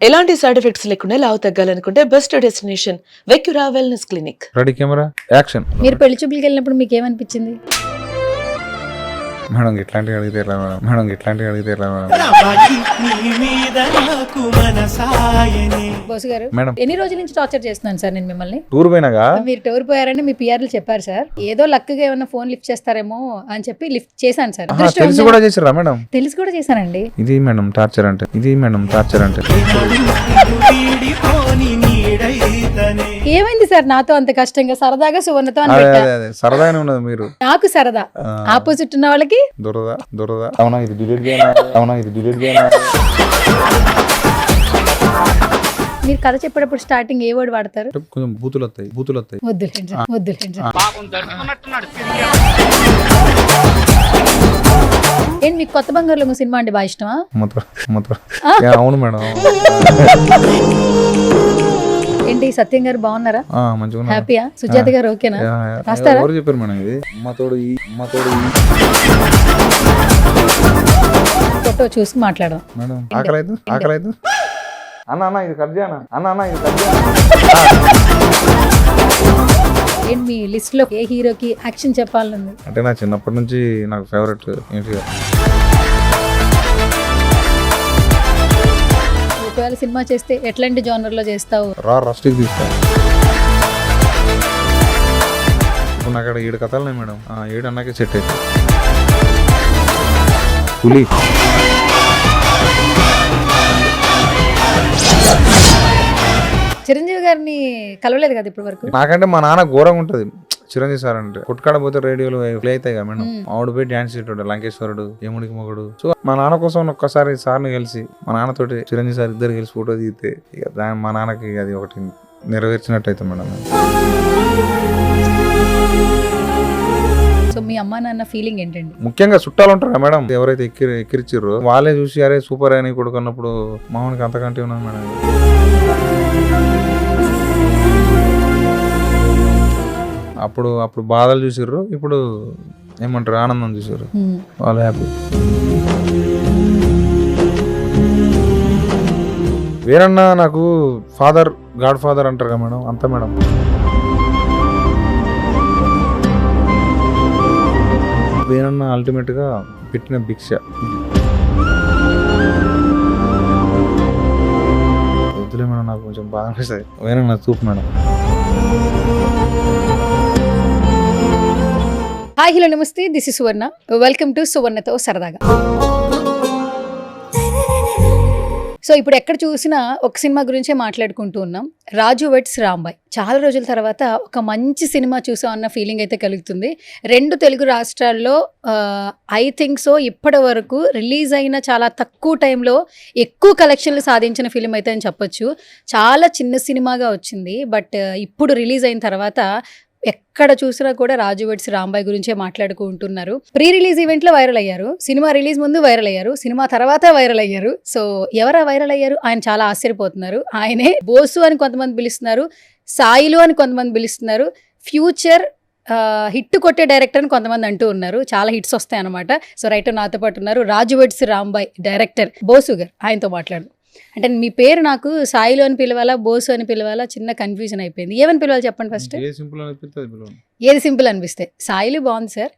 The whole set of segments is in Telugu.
ఎలాంటి సైడ్ ఎఫెక్ట్స్ లేకుండా లావు తగ్గాలనుకుంటే best destination Vecura wellness clinic. Ready camera action. మీరు పెళ్లి చూపులకి వెళ్ళినప్పుడు మీకు ఏమనిపించింది? మేడం ఇట్లాంటివి అడిగితే ఎలా మేడం? మేడం ఇట్లాంటివి అడిగితే ఎలా మేడం? బోసు గారు, మేడం ఎన్ని రోజుల నుంచి టార్చర్ చేస్తున్నాను సార్ నేను మిమ్మల్ని. టూర్ పోయినాగా మీరు టూర్ పోయారని మీ పిఆర్లు చెప్పారు సార్. ఏదో లక్గా ఏమన్నా ఫోన్ లిఫ్ట్ చేస్తారేమో అని చెప్పి లిఫ్ట్ చేశాను సార్. అదృష్టం తెలిసి కూడా చేసారా మేడం? తెలిసి కూడా చేశానండి. ఇది మేడం టార్చర్ అంటే, ఇది మేడం టార్చర్ అంటే. ఏమైంది సార్ నాతో అంత కష్టంగా? సరదాగా సువర్ణతో అని అదే పెట్టా. అదే అదే సరదాగానే ఉన్నది మీరు. నాకు సరదా, ఆపోజిట్ ఉన్న వాళ్ళకి దురద దురద. అవునా ఇది డిలీట్ చేయనా? అవునా ఇది డిలీట్ చేయనా? మీరు కథ చెప్పేటప్పుడు స్టార్టింగ్ ఏ వర్డ్ వాడతారు? కొంచెం బూతులు వస్తాయి, బూతులు వస్తాయి. వద్దులేండి సార్, వద్దులేండి సార్. ఏంటి మీకు కొత్త బంగారులో సినిమా అంటే బాగా ఇష్టమా? అవును మేడం. ఏంటి సత్యం గారు బాగున్నారా? మంచిగా హ్యాపీయా? సుజాత గారు ఓకేనా? రాస్తారా? ఎవరు చెప్పారు మేడం ఇది? అమ్మతోడు ఫోటో చూసి మాట్లాడదాం మేడం. ఆకలేదు ఆకలేదు. అన్న ఇది కట్ చేయనా? అన్న ఇది కట్ చేయనా? ఏంటి మీ లిస్ట్ లో ఏ హీరోకి యాక్షన్ చెప్పాలనుంది? అంటే నా చిన్నప్పటి నుంచి నాకు ఫేవరెట్ ఏంటి, ఒకవేళ సినిమా చేస్తే ఎట్లాంటి జోనర్ లో చేస్తావు? రస్టిక్ తీస్తాను. ఇప్పుడు నాకు అక్కడ 7 కథలున్నాయి మేడం. 7 అన్నాకే సెట్ అవుతుంది. పులి, చిరంజీవి గారిని కలవలేదు కదా ఇప్పటి వరకు? నాకంటే మా నాన్న ఘోరంగా ఉంటుంది చిరంజీవి సార్ అంటే. కొట్టుకాడ పోతే రేడియోలో ప్లే అవుతాయి కదా మేడం. ఆవిడ పోయి డాన్స్ చేస్తాడు లంకేశ్వరుడు, యముడికి మొగుడు. సో మా నాన్న కోసం ఒక్కసారి సార్ని కలిసి మా నాన్నతోటి చిరంజీవి సార్ ఇద్దరు కలిసి ఫోటో దిగితే ఇక మా నాన్నకి అది ఒకటి నెరవేర్చినట్టు అయితే మేడం. సో మీ అమ్మా నాన్న ఫీలింగ్ ఏంటండి? ముఖ్యంగా చుట్టాలు ఉంటారు కదా మేడం, ఎవరైతే ఎక్కిరిచ్చిర్రో వాళ్ళే చూసి అరే సూపర్ అని కొడుకున్నప్పుడు మామూలుగా అంతకంటే ఉన్నది మేడం. అప్పుడు బాధలు చూసిర్రు, ఇప్పుడు ఏమంటారు ఆనందం చూసారు. వాళ్ళు హ్యాపీ. వేరన్నా నాకు ఫాదర్, గాడ్ ఫాదర్ అంటారు కదా మేడం, అంతా మేడం. వేరన్నా అల్టిమేట్ గా పెట్టిన భిక్ష. వద్దులే మేడం, నాకు కొంచెం బాధ అనిపిస్తుంది. వేరన్నా చూపు మేడం. హాయ్ హలో నమస్తే, this is Suvarna. Welcome to సువర్ణతో సరదాగా. సో ఇప్పుడు ఎక్కడ చూసినా ఒక సినిమా గురించే మాట్లాడుకుంటూ ఉన్నాం, రాజు వెడ్స్ రాంబాయ్. చాలా రోజుల తర్వాత ఒక మంచి సినిమా చూసాం అన్న ఫీలింగ్ అయితే కలుగుతుంది. 2 తెలుగు రాష్ట్రాల్లో ఐ థింక్ సో ఇప్పటి వరకు రిలీజ్ అయిన చాలా తక్కువ టైంలో ఎక్కువ కలెక్షన్లు సాధించిన ఫిలిం అయితే అని చెప్పొచ్చు. చాలా చిన్న సినిమాగా వచ్చింది, బట్ ఇప్పుడు రిలీజ్ అయిన తర్వాత ఎక్కడ చూసినా కూడా రాజు వెడ్స్ రాంబాయ్ గురించే మాట్లాడుకుంటున్నారు. ప్రీ రిలీజ్ ఈవెంట్ లో వైరల్ అయ్యారు, సినిమా రిలీజ్ ముందు వైరల్ అయ్యారు, సినిమా తర్వాత వైరల్ అయ్యారు. సో ఎవరా వైరల్ అయ్యారు? ఆయన చాలా ఆశ్చర్యపోతున్నారు. ఆయనే బోసు అని కొంతమంది పిలుస్తున్నారు, సాయిలు అని కొంతమంది పిలుస్తున్నారు, ఫ్యూచర్ హిట్ కొట్టే డైరెక్టర్ అని కొంతమంది అంటూ ఉన్నారు. చాలా హిట్స్ వస్తాయి అనమాట. సో రైట్ నాతో పాటు ఉన్నారు రాజు వెడ్స్ రాంబాయ్ డైరెక్టర్ బోసు గారు. ఆయనతో మాట్లాడు. అంటే మీ పేరు నాకు సాయిలు అని పిలవాలా, బోసు అని పిలవాలా, చిన్న కన్ఫ్యూజన్ అయిపోయింది. ఏమని పిలవాలి చెప్పండి ఫస్ట్. ఏది సింపుల్ అనిపిస్తే. సాయిలు బాగుంది సార్,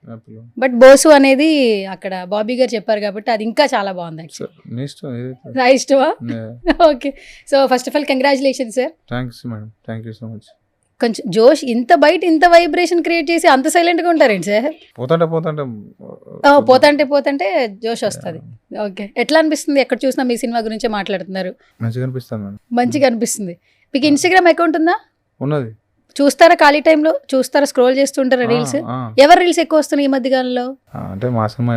బట్ బోసు అనేది అక్కడ బాబీ గారు చెప్పారు కాబట్టి అది ఇంకా చాలా బాగుంది. నా ఇష్టమా? Okay. So first of all congratulation sir. కొంచెం జోష్, ఇంత బయట ఇంత వైబ్రేషన్ క్రియేట్ చేసి అంత సైలెంట్ గా ఉంటారేంటి సార్? పోతంటే జోష్ వస్తుంది. ఓకే, ఎట్లా అనిపిస్తుంది? ఎక్కడ చూసినా మీ సినిమా గురించే మాట్లాడుతున్నారు. మంచిగా అనిపిస్తుంది. మీకు ఇన్స్టాగ్రామ్ అకౌంట్ ఉందా? ఉన్నది. చూస్తారా? ఖాళీ టైంలో చూస్తారా? స్క్రోల్ చేస్తుంటారా రీల్స్? ఎవరు రీల్స్ ఎక్కువ వస్తున్నాయి ఈ మధ్య కాలంలో? అంటే మా సినిమా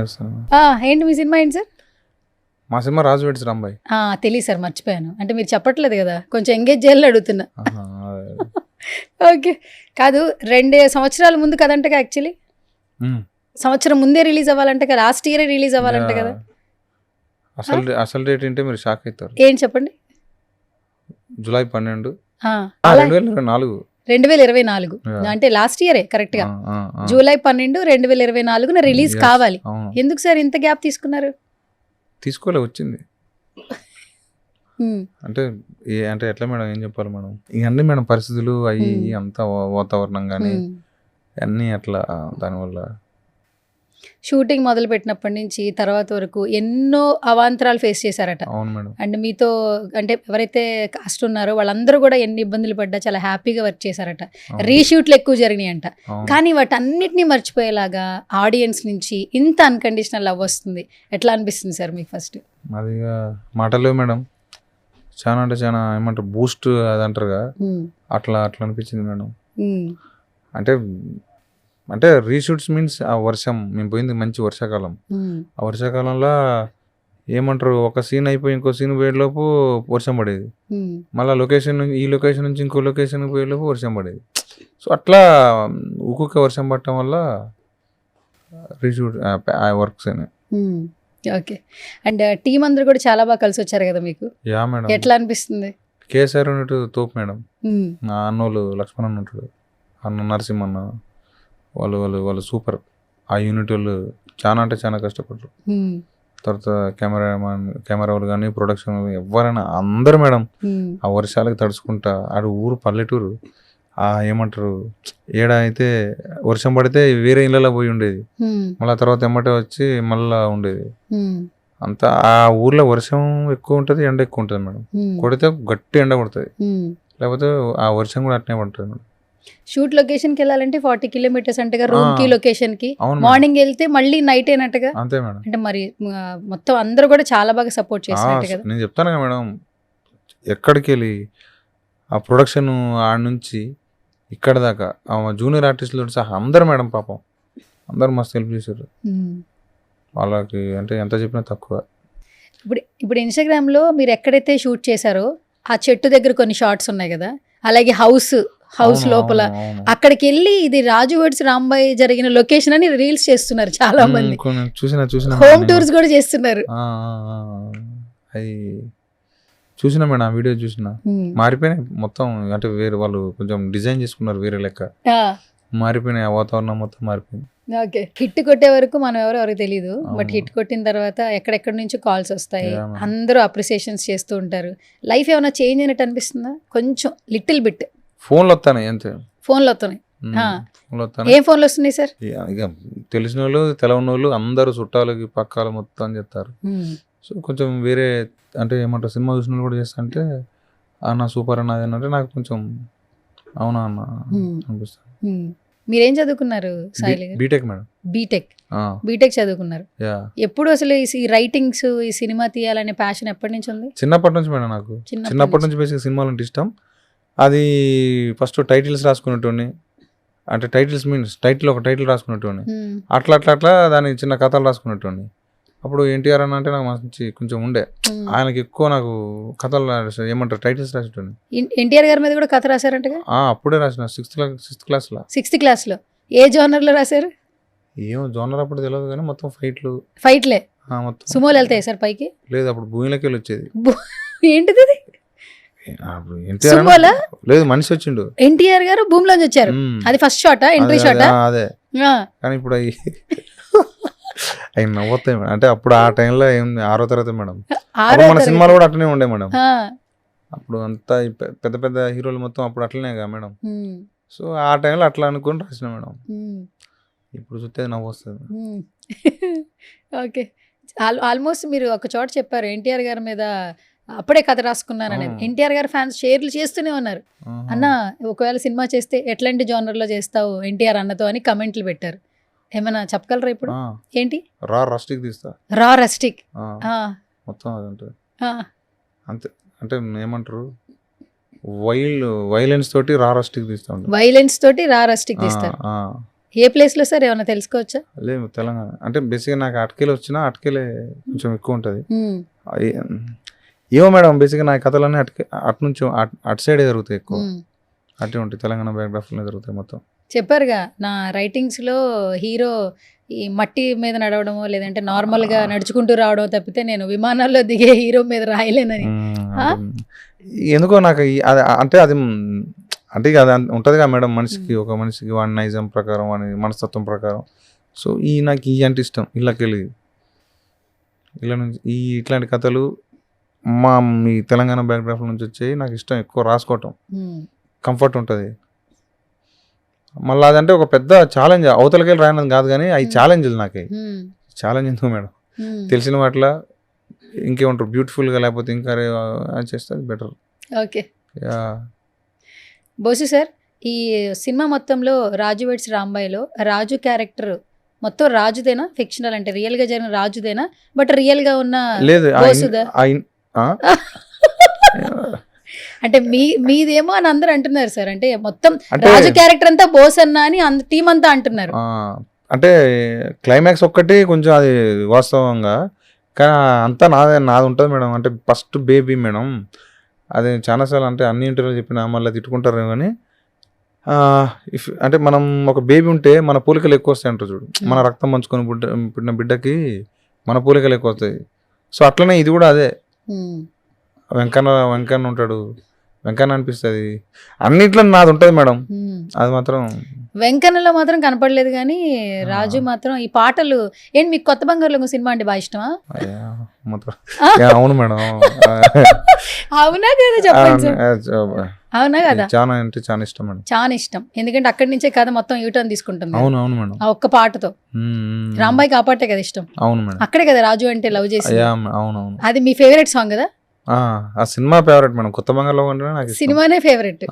ఏంటి మీ సినిమా ఏంటి సార్? మా సినిమా రాజు వెడ్స్ రాంబాయ్. తెలియదు సార్, మర్చిపోయాను. అంటే మీరు చెప్పట్లేదు కదా, కొంచెం ఎంగేజ్ చేయాలని అడుగుతున్నా. ఓకే, కాదు 2 సంవత్సరాల ముందు కదంటగా యాక్చువల్లీ, సంవత్సరం ముందే రిలీజ్ అవ్వాలంటే కదా, లాస్ట్ ఇయర్ రిలీజ్ అవ్వాలంటే కదా. అసలు డేట్ ఏంటి మీరు షాక్ అవుతారు. ఏం చెప్పండి? జూలై 12, 2024. 2024 అంటే లాస్ట్ ఇయరే కరెక్ట్ గా. జూలై 12, 2024 రిలీజ్ కావాలి. ఎందుకు సార్ ఇంత గ్యాప్ తీసుకున్నారు? తీసుకోలే, వచ్చింది. అంటే అంటే ఎట్లా మేడం ఏం చెప్పాలి మేడం ఇవన్నీ మేడం పరిస్థితులు అవి అంతా వాతావరణం కానీ అన్నీ అట్లా దానివల్ల షూటింగ్ మొదలు పెట్టినప్పటి నుంచి తర్వాత వరకు ఎన్నో అవాంతరాలు ఫేస్ చేశారట. అవును మేడం. అండ్ మీతో అంటే ఎవరైతే కాస్ట్ ఉన్నారో వాళ్ళందరూ కూడా ఎన్ని ఇబ్బందులు పడ్డా చాలా హ్యాపీగా వర్క్ చేశారట. రీషూట్లు ఎక్కువ జరిగినాయి అంట. కానీ వాటన్నిటిని మర్చిపోయేలాగా ఆడియన్స్ నుంచి ఇంత అన్కండిషనల్ లవ్ వస్తుంది. ఎట్లా అనిపిస్తుంది సార్ మీకు ఫస్ట్? అది మాటలేవు మేడం. చాలా అంటే చాలా ఏమంటారు బూస్ట్ అది అంటారుగా అట్లా అట్లా అనిపించింది మేడం. అంటే రీషూట్స్ మీన్స్ ఆ వర్షం మేము పోయింది మంచి వర్షాకాలం. ఆ వర్షాకాలంలో ఏమంటారు ఒక సీన్ అయిపోయి ఇంకో సీన్ పోయేలోపు వర్షం పడేది. మళ్ళీ ఈ లొకేషన్ నుంచి ఇంకో లొకేషన్కి పోయేలోపు వర్షం పడేది. సో అట్లా ఊకొక వర్షం పడటం వల్ల రీషూట్ ఆ వర్క్స్ అయినాయి. ఓకే. అండ్ టీం అందరూ కూడా చాలా బాగా కలిసి వచ్చారు కదా మీకు? Yeah madam. ఎట్లా అనిపిస్తుంది? కేసీఆర్ ఉన్నట్టు తోపు మేడం. నా అన్నోళ్ళు లక్ష్మణ్ ఉంటాడు, అన్న నరసింహన్న, వాళ్ళు సూపర్. ఆ యూనిట్ వాళ్ళు చాలా అంటే చాలా కష్టపడ్డారు. తర్వాత కెమెరా వాళ్ళు కానీ ప్రొడక్షన్ ఎవరైనా అందరు మేడం ఆ వర్షాలకి తడుచుకుంటా. ఆడు ఊరు పల్లెటూరు. ఆ ఏమంటారు ఏడా అయితే వర్షం పడితే వేరే ఇళ్ళలో పోయి ఉండేది, మళ్ళీ తర్వాత ఎమ్మటే వచ్చి మళ్ళా ఉండేది. అంతా ఆ ఊర్లో వర్షం ఎక్కువ ఉంటుంది, ఎండ ఎక్కువ ఉంటుంది మేడం. కొడితే గట్టి ఎండ కొడుతుంది, లేకపోతే ఆ వర్షం కూడా అట్నే పడుతుంది మేడం. షూట్ లొకేషన్ కి వెళ్ళాలంటే 40 కిలోమీటర్స్ అంటగా రూమ్ కి లొకేషన్ కి. మార్నింగ్ వెళ్తే మళ్ళీ నైట్ అయినట్టుగా. అంతే మేడం. అంటే మరి మొత్తం అందరూ కూడా చాలా బాగా సపోర్ట్ చేసినట్టు కదా. నేను చెప్తాను కదా మేడం, ఎక్కడికి వెళ్ళి ఆ ప్రొడక్షన్ ఆడ నుంచి ఇక్కడ దాకా జూనియర్ ఆర్టిస్టులు సహా అందరు మేడం పాపం అందరు మస్తు హెల్ప్ చేశారు వాళ్ళకి. అంటే ఎంత చెప్పినా తక్కువ. ఇప్పుడు ఇన్స్టాగ్రామ్ లో మీరు ఎక్కడైతే షూట్ చేశారో ఆ చెట్టు దగ్గర కొన్ని షార్ట్స్ ఉన్నాయి కదా, అలాగే హౌస్ లోపల అక్కడికి వెళ్ళి ఇది రాజు వెడ్స్ రాంబాయ్ జరిగిన లొకేషన్ అని రీల్స్ చేస్తున్నారు చాలా మంది. చూసిన హోమ్ టూర్స్ కూడా చేస్తున్నారు. చూసినా మేడం, ఆ వీడియో చూసినా. మారిపోయినాయి మొత్తం. అంటే వేరే వాళ్ళు కొంచెం డిజైన్ చేసుకున్నారు వేరే లెక్క, మారిపోయినాయి. ఆ వాతావరణం మొత్తం మారిపోయింది. ఓకే. హిట్ కొట్టే వరకు మనం ఎవరికి తెలియదు, బట్ హిట్ కొట్టిన తర్వాత ఎక్కడెక్కడి నుంచి కాల్స్ వస్తాయి, అందరూ అప్రిసియేషన్స్ చేస్తూ ఉంటారు. లైఫ్ ఏమైనా చేంజ్ అయినట్టు అనిపిస్తుందా? కొంచెం లిటిల్ బిట్. ఫోన్లు వస్తాయి అంతే. ఫోన్లు వస్తున్నాయి. ఏం ఫోన్లు వస్తున్నాయి సార్? ఇక తెలిసిన వాళ్ళు తెలవని వాళ్ళు అందరూ చుట్టాలకి పక్కాలు మొత్తం చెప్తారు. సో కొంచెం వేరే అంటే ఏమంటారు సినిమా చూసిన కూడా చేస్తా అంటే అన్న సూపర్ అన్న అది అంటే నాకు కొంచెం అవునా అన్న అనిపిస్తుంది. మీరేం చదువుకున్నారు సాయిలి? BTech madam. బీటెక్ చదువుకున్నారు. ఎప్పుడు అసలు ఈ రైటింగ్స్ ఈ సినిమా తీయాలనే ప్యాషన్ ఎప్పటి నుంచి ఉంది? చిన్నప్పటి నుంచి మేడం. నాకు చిన్నప్పటి నుంచి బేసిక్ సినిమాలు అంటే ఇష్టం. అది ఫస్ట్ టైటిల్స్ రాసుకునేటోని, అంటే టైటిల్స్ మీన్స్ టైటిల్ ఒక టైటిల్ రాసుకునేటోని, అట్లా అట్లా అట్లా దానికి చిన్న కథలు రాసుకునేటోని. అప్పుడు ఎన్టీఆర్ అని అంటే నాకు మంచి కొంచెం ఉండే, ఆయనకి ఎక్కువ నాకు కథలు ఏమంటారు టైటిల్స్ రాసేటోని. ఎన్టీఆర్ గారి మీద కూడా కథ రాశారంటగా? అప్పుడే రాసిన సిక్స్త్ క్లాస్ లో. ఏ జోనర్ లో రాశారు? ఏమో జోనర్ అప్పుడు తెలియదు కానీ మొత్తం ఫైట్లే మొత్తం. సుమోలు వెళ్తాయి సార్ పైకి? లేదు, అప్పుడు భూమిలోకి వెళ్ళి వచ్చేది. ఏంటిది? లేదు, మనిషి వచ్చిండు. ఎన్టీఆర్ గారు భూమిలోంచి వచ్చారు. అది ఫస్ట్ షాట్, ఎంట్రీ షాట్. అదే. కానీ ఇప్పుడు అవి నవ్వుతాయి మేడం. అంటే అప్పుడు ఆ టైంలో ఏం 6వ తరగతి మేడం. మన సినిమాలు కూడా అట్లనే ఉండే మేడం. అప్పుడు అంతా పెద్ద పెద్ద హీరోలు మొత్తం అప్పుడు అట్లనే కదా మేడం. సో ఆ టైంలో అట్లా అనుకుని రాసిన మేడం. ఇప్పుడు చూస్తే నవ్వు వస్తుంది. ఓకే. ఆల్మోస్ట్ మీరు ఒక చోట చెప్పారు ఎన్టీఆర్ గారి మీద అప్పుడే కథ రాసుకున్నాను అనేది. ఎన్టీఆర్ గారి ఫ్యాన్స్ షేర్లు చేస్తూనే ఉన్నారు. అన్న ఒకవేళ సినిమా చేస్తే ఎట్లాంటి జోనర్ లో చేస్తావు ఎన్టీఆర్ అన్నతో అని కమెంట్లు పెట్టారు. ఏమైనా చెప్పగలరా ఇప్పుడు? ఏంటి? రా రస్టిక్ తీస్తా. రా రస్టిక్ మొత్తం అదంటే అంతే. అంటే ఏమంటారు వైలెన్స్ తోటి రా రస్టిక్ తీస్తా. వైలెన్స్ తోటి రా రస్టిక్ తీస్తారు. ఏ ప్లేస్ లో సార్ ఏమైనా తెలుసుకోవచ్చా? లేదు, తెలంగాణ. అంటే బేసిక్గా నాకు అటకేలు వచ్చినా అటకేలే కొంచెం ఎక్కువ ఉంటుంది. ఏమో మేడం, బేసిక్గా నా కథలన్నీ అటు నుంచి అటు సైడే జరుగుతాయి ఎక్కువ. అటే ఉంటాయి, తెలంగాణ బయోగ్రఫీలో జరుగుతాయి మొత్తం. చెప్పారుగా నా రైటింగ్స్ లో హీరో ఈ మట్టి మీద నడవడమో లేదంటే నార్మల్ గా నడుచుకుంటూ రావడం తప్పితే నేను విమానాల్లో దిగే హీరో మీద రాయలేనని. ఎందుకో నాకు అంటే అది అంటే అది ఉంటుందిగా మేడం, ఒక మనిషికి వాడి నైజం ప్రకారం వాడి మనస్తత్వం ప్రకారం. సో నాకు అంటే ఇష్టం. ఇలా నుంచి ఇట్లాంటి కథలు మీ తెలంగాణ బ్యాక్గ్రౌండ్ నుంచి వచ్చేవి నాకు ఇష్టం, ఎక్కువ రాసుకోవటం కంఫర్ట్ ఉంటుంది. మళ్ళీ అదంటే ఒక పెద్ద ఛాలెంజ్, అవతలకెళ్ళి రాయనది కాదు కానీ అవి ఛాలెంజ్లు నాకు. ఛాలెంజ్ ఎందుకు మేడం, తెలిసిన వాటిలో ఇంకేమంటారు బ్యూటిఫుల్గా లేకపోతే ఇంకా అది చేస్తే బెటర్. ఓకే బోసు సార్, ఈ సినిమా మొత్తంలో రాజు వెడ్స్ రాంబాయిలో రాజు క్యారెక్టర్ మొత్తం రాజుదేనా, ఫిక్షనల్ అంటే రియల్ గా జరిగిన రాజుదేనా, బట్ రియల్ గా ఉన్న లేదు బోసుదా? అంటే మీదేమో అని అందరూ అంటున్నారు సార్, అంటే మొత్తం రాజు క్యారెక్టర్ అంతా బోస్ అన్న అని టీం అంతా అంటున్నారు. అంటే క్లైమాక్స్ ఒక్కటి కొంచెం అది వాస్తవంగా, కానీ అంతా నాది ఉంటుంది మేడం. అంటే ఫస్ట్ బేబీ మేడం, అది చాలాసార్లు అంటే అన్ని ఇంటర్వ్యూలు చెప్పిన మళ్ళీ తిట్టుకుంటారు కానీ అంటే మనం ఒక బేబీ ఉంటే మన పోలికలు ఎక్కువ వస్తాయి అంటారు చూడు, మన రక్తం పంచుకొని పుట్టిన బిడ్డకి మన పోలికలు ఎక్కువ వస్తాయి. సో అట్లనే ఇది కూడా అదే. వెంకన్న ఉంటాడు, వెంకన్న అనిపిస్తుంది, అన్నిట్లో నాది ఉంటుంది మేడం. అది మాత్రం వెంకన్నలో మాత్రం కనపడలేదు కానీ రాజు మాత్రం ఈ పాటలు ఏంటి మీకు కొత్త బంగారులో సినిమా అంటే బాగా ఇష్టమా? అవును మేడం. అవునా కదా చెప్పండి సార్. అవునా కదా, చాలా అంటే చాలా ఇష్టం మేడం, చాలా ఇష్టం. ఎందుకంటే అక్కడి నుంచే కథ మొత్తం యూటర్న్ తీసుకుంటుంది. అవును అవును మేడం, ఆ ఒక్క పాటతో. రాంబాయికి ఆ పాటే కదా ఇష్టం. అవును మేడం, అక్కడే కదా రాజు అంటే లవ్ చేసి. అవును, అది మీ ఫేవరెట్ సాంగ్ కదా? ఆ సినిమా ఫేవరెట్ మేడం, కొత్త బంగారులో నాకు సినిమానే ఫేవరెట్.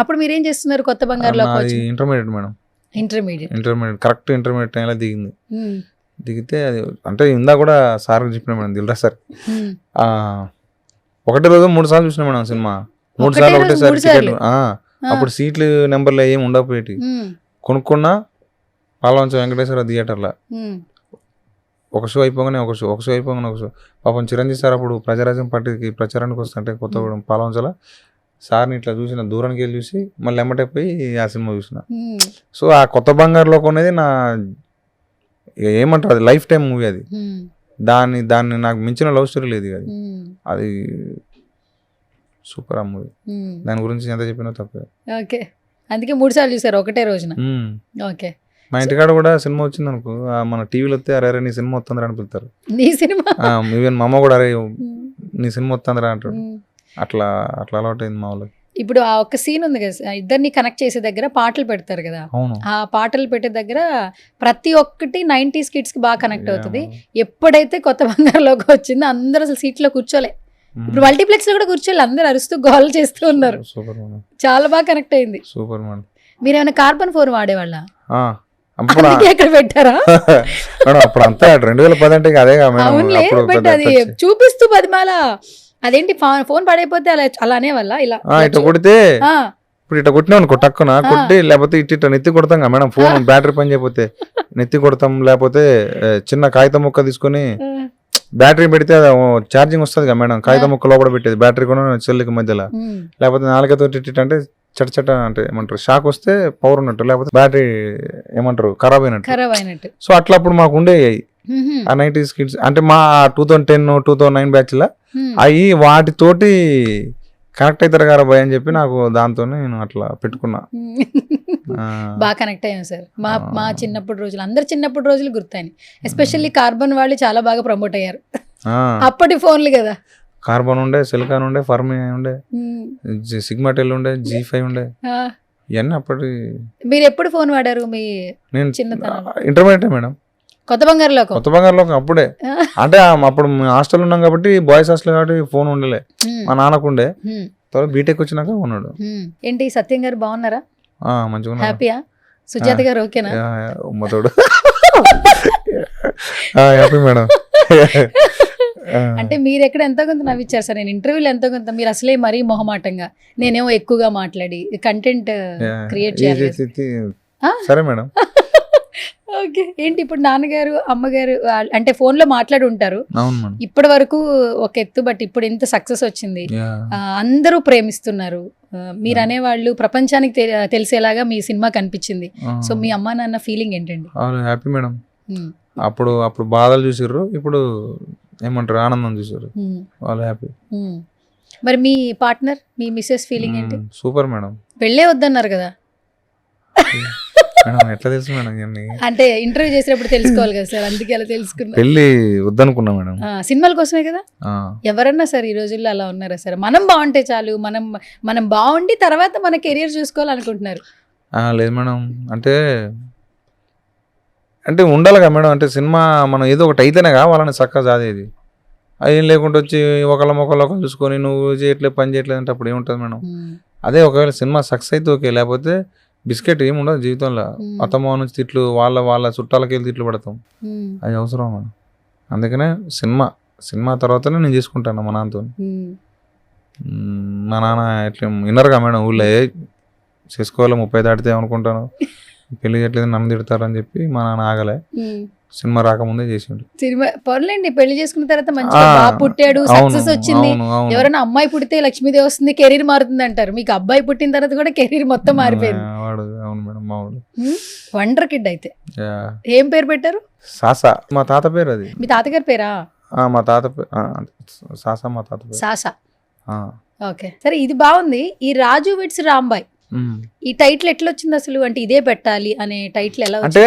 అప్పుడు మీరేం చేస్తున్నారు కొత్త బంగారులో? Intermediate madam, intermediate correct intermediate టైంలో దిగింది. దిగితే అది అంటే ఇందా కూడా సార్ చెప్పిన మేడం, దిల్రా సార్ ఒకటే రోజు 3 సార్లు చూసిన మేడం సినిమా. 3 సార్లు ఒకటేసారి టికెట్లు. అప్పుడు సీట్లు నెంబర్లు ఏమి ఉండకపోయేటి. కొనుక్కున్నా పాలవంచ వెంకటేశ్వర థియేటర్లో ఒక షో అయిపోగానే ఒక షో అయిపోగానే ఒక షో. పాపం చిరంజీవి సార్ అప్పుడు ప్రజారాజ్యం పార్టీకి ప్రచారానికి వస్తుంటే కొత్తగూడెం పాలవంచల సార్ని ఇట్లా చూసిన, దూరానికి వెళ్ళి చూసి మళ్ళీ ఎమ్మటైపోయి ఆ సినిమా చూసిన. సో ఆ కొత్త బంగారులో అనేది నా ఏమంటారు, అది లైఫ్ టైం మూవీ. అది దాన్ని నాకు మించిన లవ్ స్టోరీ లేదు. అది సూపర్ ఆ మూవీ, దాని గురించి ఎంత చెప్పినా తప్పే. ఓకే, అందుకే 3 సార్లు చూసారు ఒకటే రోజున. ఓకే, మా ఇంటికాడ కూడా సినిమా వచ్చింది అనుకో, మన టీవీలో వస్తే అరే నీ సినిమా వస్తుందిరా అని పిలుస్తారు. నీ సినిమా ఈవెన్ మా అమ్మ కూడా అరే నీ సినిమా వస్తుందిరా అంటాడు. అట్లా అలవాటు అయింది మా వాళ్ళకి. ఇప్పుడు ఆ ఒక్క సీన్ ఉంది కదా, ఇద్దరిని కనెక్ట్ చేసే దగ్గర పాటలు పెడతారు కదా, ఆ పాటలు పెట్టే దగ్గర ప్రతి ఒక్కటి 90s కిడ్స్ కి బాగా కనెక్ట్ అవుతుంది. ఎప్పుడైతే కొత్త బంగారులోకి వచ్చిందో అందరూ అసలు సీట్లో కూర్చోలే. ఇప్పుడు మల్టీప్లెక్స్ లో కూడా కూర్చోలే, అందరూ అరుస్తూ గోల్ చేస్తూ ఉన్నారు. చాలా బాగా కనెక్ట్ అయింది. సూపర్. మీరు ఏమైనా కార్బన్ 4 వాడేవాళ్ళ? ఎక్కడ పెట్టారా? అప్పుడు అంతా 2010 అంటే అదే. బట్ అది చూపిస్తూ పదిమాల అదేంటి ఫోన్ పడైపోతే అలా అనేవాళ్ళ? ఇలా ఇట్లా కొడితే ఇప్పుడు ఇట్లా కొట్టినా అనుకో టక్కున కొట్టి, లేకపోతే ఇట్లా నెత్తి కొడతాం కదా మేడం. ఫోన్ బ్యాటరీ పని చేయకపోతే నెత్తి కొడతాం, లేకపోతే చిన్న కాగితం ముక్క తీసుకొని బ్యాటరీ పెడితే ఛార్జింగ్ వస్తుంది కదా మేడం, కాగితం ముక్క లోపల పెట్టేది బ్యాటరీ కూడా చెల్లికి మధ్యలో. లేకపోతే 4తో అంటే చట అంటే ఏమంటారు, షాక్ వస్తే పవర్ ఉన్నట్టు, లేకపోతే బ్యాటరీ ఏమంటారు ఖరాబ్ అయినట్టు. సో అట్లా అప్పుడు మాకు ఉండేవి ఆ 90s కిడ్స్. అంటే మా 2010 2009 బ్యాచ్ లా అవి వాటితోటి కనెక్ట్ అవుతారు కదా భయ్ అని చెప్పి నాకు దాంతో నేను అట్లా పెట్టుకున్నా. బాగా కనెక్ట్ అయ్యాం సార్. మా చిన్నప్పుడు రోజులు, అందరు చిన్నప్పుడు రోజులు గుర్తాయి. ఎస్పెషల్లీ కార్బన్ వాళ్ళు చాలా బాగా ప్రమోట్ అయ్యారు. అప్పటి ఫోన్లు కదా, కార్బన్ ఉండే, సిలికాన్ ఉండే, ఫర్మి ఉండే, సిగ్మాటెల్ ఉండే, G5 ఉండే, ఇవన్నీ అప్పటి. మీరు ఎప్పుడు ఫోన్ వాడారు? నేను ఇంటర్మీడియట్ మేడం. కొత్త బంగారులోకి అప్పుడే. అంటే అప్పుడు హాస్టల్ ఉన్నాం కాబట్టి, బాయ్స్ హాస్టల్ కాబట్టి ఫోన్ ఉండలే. మా నాన్నకు ఉండే, తర్వాత బీటెక్ వచ్చినాక ఉన్నాడు. ఏంటి సత్యం గారు బాగున్నారా? మంచిగా హ్యాపీయా? సుజాత గారు ఓకేనా? ఉమ్మతోడు హ్యాపీ మేడం. అంటే మీరు ఎక్కడ ఎంతో కొంత నవ్విచ్చారు సార్. నేను ఇంటర్వ్యూలో ఎంతో కొంత, మీరు అసలే మరీ మొహమాటంగా, నేనేమో ఎక్కువగా మాట్లాడి కంటెంట్ క్రియేట్ చేయాలి. సరే మేడం. ఓకే, ఏంటి ఇప్పుడు నాన్నగారు అమ్మగారు అంటే ఫోన్ లో మాట్లాడి ఉంటారు ఇప్పటి వరకు ఒక ఎత్తు, బట్ ఇప్పుడు ఎంత సక్సెస్ వచ్చింది, అందరూ ప్రేమిస్తున్నారు. మీరు అనేవాళ్ళు ప్రపంచానికి తెలిసేలాగా మీ సినిమా కనిపించింది. సో మీ అమ్మా నాన్న ఫీలింగ్ ఏంటండి? Happy madam. అప్పుడు బాధలు చూసారు, ఇప్పుడు ఏమంటారు ఆనందం చూసారు, వాళ్ళు హ్యాపీ. మరి మీ పార్ట్నర్, మీ మిస్సెస్ ఫీలింగ్ ఏంటి? Super madam. వెళ్ళే వద్దన్నారు కదా. మేడం ఎట్లా తెలుసు మేడం ఇవన్నీ? అంటే ఇంటర్వ్యూ చేసినప్పుడు తెలుసుకోవాలి కదా సార్, అందుకే అలా తెలుసుకున్నా. పెళ్లి వద్దనుకున్నా మేడం. సినిమాల కోసమే కదా. ఆ, ఎవరన్నా సరే ఈ రోజుల్లో అలా ఉన్నారా సార్? మనం బాగుంటే చాలు, మనం బాగుండి తర్వాత మన కెరియర్ చూసుకోవాలనుకుంటున్నారు. లేదు మేడం. అంటే అంటే ఉండాలిగా మేడం. అంటే సినిమా మనం ఏదో ఒకటి అయితేనే వాళ్ళని చక్కగా చదివేది. ఏం లేకుండా వచ్చి ఒకళ్ళ చూసుకొని నువ్వు చేయట్లేదు పని చేయట్లేదు అంటే అప్పుడు ఏముంటుంది మేడం? అదే ఒకవేళ సినిమా సక్సెస్ అయితే ఓకే, లేకపోతే బిస్కెట్ ఏమి ఉండదు జీవితంలో. అత్తమ్మ నుంచి తిట్లు, వాళ్ళ చుట్టాలకి వెళ్ళి తిట్లు పడతాం. అది అవసరం మేడం. అందుకనే సినిమా తర్వాతనే నేను చేసుకుంటాను మా నాన్నతో. మా నాన్న ఎట్లా విన్నరుగా మేడం, ఊళ్ళో చేసుకోవాలి 30 దాటితే ఏమనుకుంటాను, పెళ్లి చేయట్లేదు నన్ను తిడతారని చెప్పి మా నాన్న ఆగలే. సినిమా రాకముందే చేసిండు. సినిమా పొరలేండి, పెళ్లి చేసుకున్న తర్వాత మంచిగా బాగా పుట్టాడు, సక్సెస్ వచ్చింది. ఎవరైనా అమ్మాయి పుడితే లక్ష్మీదేవి వస్తుంది, కెరీర్ మారుతుంది అంటారు. మీకు అబ్బాయి పుట్టిన తర్వాత కూడా కెరీర్ మొత్తం మారిపోయింది. అవును మేడం, మావాడు వండర్ కిడ్. అయితే ఏం పేరు పెట్టారు? సాసా. మా తాత పేరు అది. మీ తాతగారి పేరా? మా తాత పేరు సాసా. మా తాత పేరు సాసా. ఓకే సరే, ఇది బాగుంది. ఈ రాజు వెడ్స్ రాంబాయ్, ఈ టైటిల్ ఎట్లా వచ్చింది అసలు? అంటే ఇదే పెట్టాలి అనే టైటిల్ ఎలా? అంటే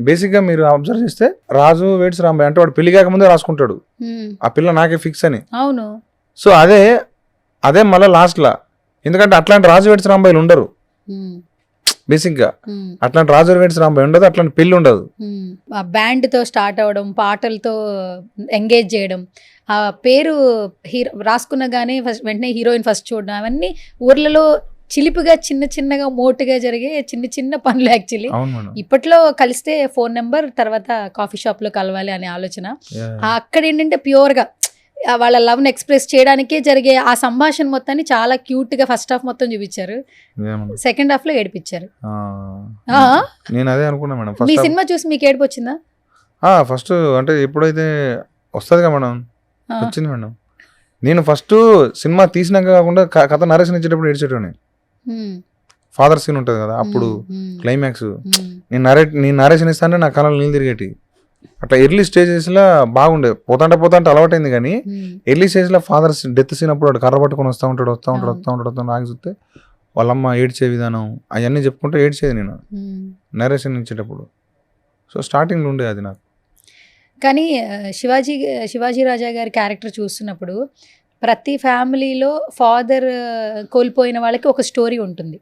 బేసిక్ గా మీరు అబ్జర్వ్ చేస్తే రాజు వెడ్స్ రాంబాయ్ అంటే వాడు పెళ్లి కాకముందే రాసుకుంటాడు, ఆ పిల్ల నాకే ఫిక్స్ అని. అవును. సో అదే మళ్ళీ లాస్ట్ లా, ఎందుకంటే అట్లాంటి రాజు వెడ్స్ రాంబాయిలు ఉండరు బేసిక్ గా. అట్లాంటి రాజు వెడ్స్ రాంబాయ్ ఉండదు, అట్లాంటి పెళ్లి ఉండదు. బ్యాండ్ తో స్టార్ట్ అవ్వడం, పాటలతో ఎంగేజ్ చేయడం, ఆ పేరు హీరో రాసుకున్న గానీ వెంటనే హీరోయిన్ ఫస్ట్ చూడడం, అవన్నీ ఊర్లలో చిలిపిగా చిన్నగా మోటుగా జరిగే చిన్న పనులు యాక్చువల్లీ. ఇప్పట్లో కలిస్తే ఫోన్ నెంబర్, తర్వాత కాఫీ షాప్ లో కలవాలి అనే ఆలోచన. అక్కడ ఏంటంటే ప్యూర్ గా వాళ్ళ లవ్ ని ఎక్స్ప్రెస్ చేయడానికే జరిగే ఆ సంభాషణ మొత్తాన్ని చాలా క్యూట్ గా ఫస్ట్ హాఫ్ మొత్తం చూపించారు, సెకండ్ హాఫ్ లో ఏడిపించారు. నేను అదే అనుకున్నా మేడం. మీ సినిమా చూసి మీకు ఏడుపు వచ్చిందా? ఫస్ట్ అంటే ఎప్పుడైతే వస్తుంది మేడం, వచ్చింది మేడం. నేను ఫస్ట్ సినిమా తీసినాక కాకుండా కథ నరేషన్ ఇచ్చేటప్పుడు ఏడ్చేటోని. ఫాదర్ సీన్ ఉంటుంది కదా, అప్పుడు క్లైమాక్స్ నేను నరేషన్ ఇస్తానే నా కళలు నీళ్ళు తిరిగేటి. అట్లా ఎర్లీ స్టేజెస్లో బాగుండే, పోతాంటే అలవాటైంది. కానీ ఎర్లీ స్టేజ్లో ఫాదర్ డెత్ సీన్ అప్పుడు వాడు కర్ర పట్టుకొని వస్తూ ఉంటాడు ఆగి చూస్తే వాళ్ళమ్మ ఏడ్చే విధానం అవన్నీ చెప్పుకుంటూ ఏడ్చేది నేను నరేషన్ ఇచ్చేటప్పుడు. సో స్టార్టింగ్లో ఉండే అది నాకు. కానీ శివాజీ రాజా గారి క్యారెక్టర్ చూస్తున్నప్పుడు ప్రతి ఫ్యామిలీలో ఫాదర్ కోల్పోయిన వాళ్ళకి ఒక స్టోరీ ఉంటుంది.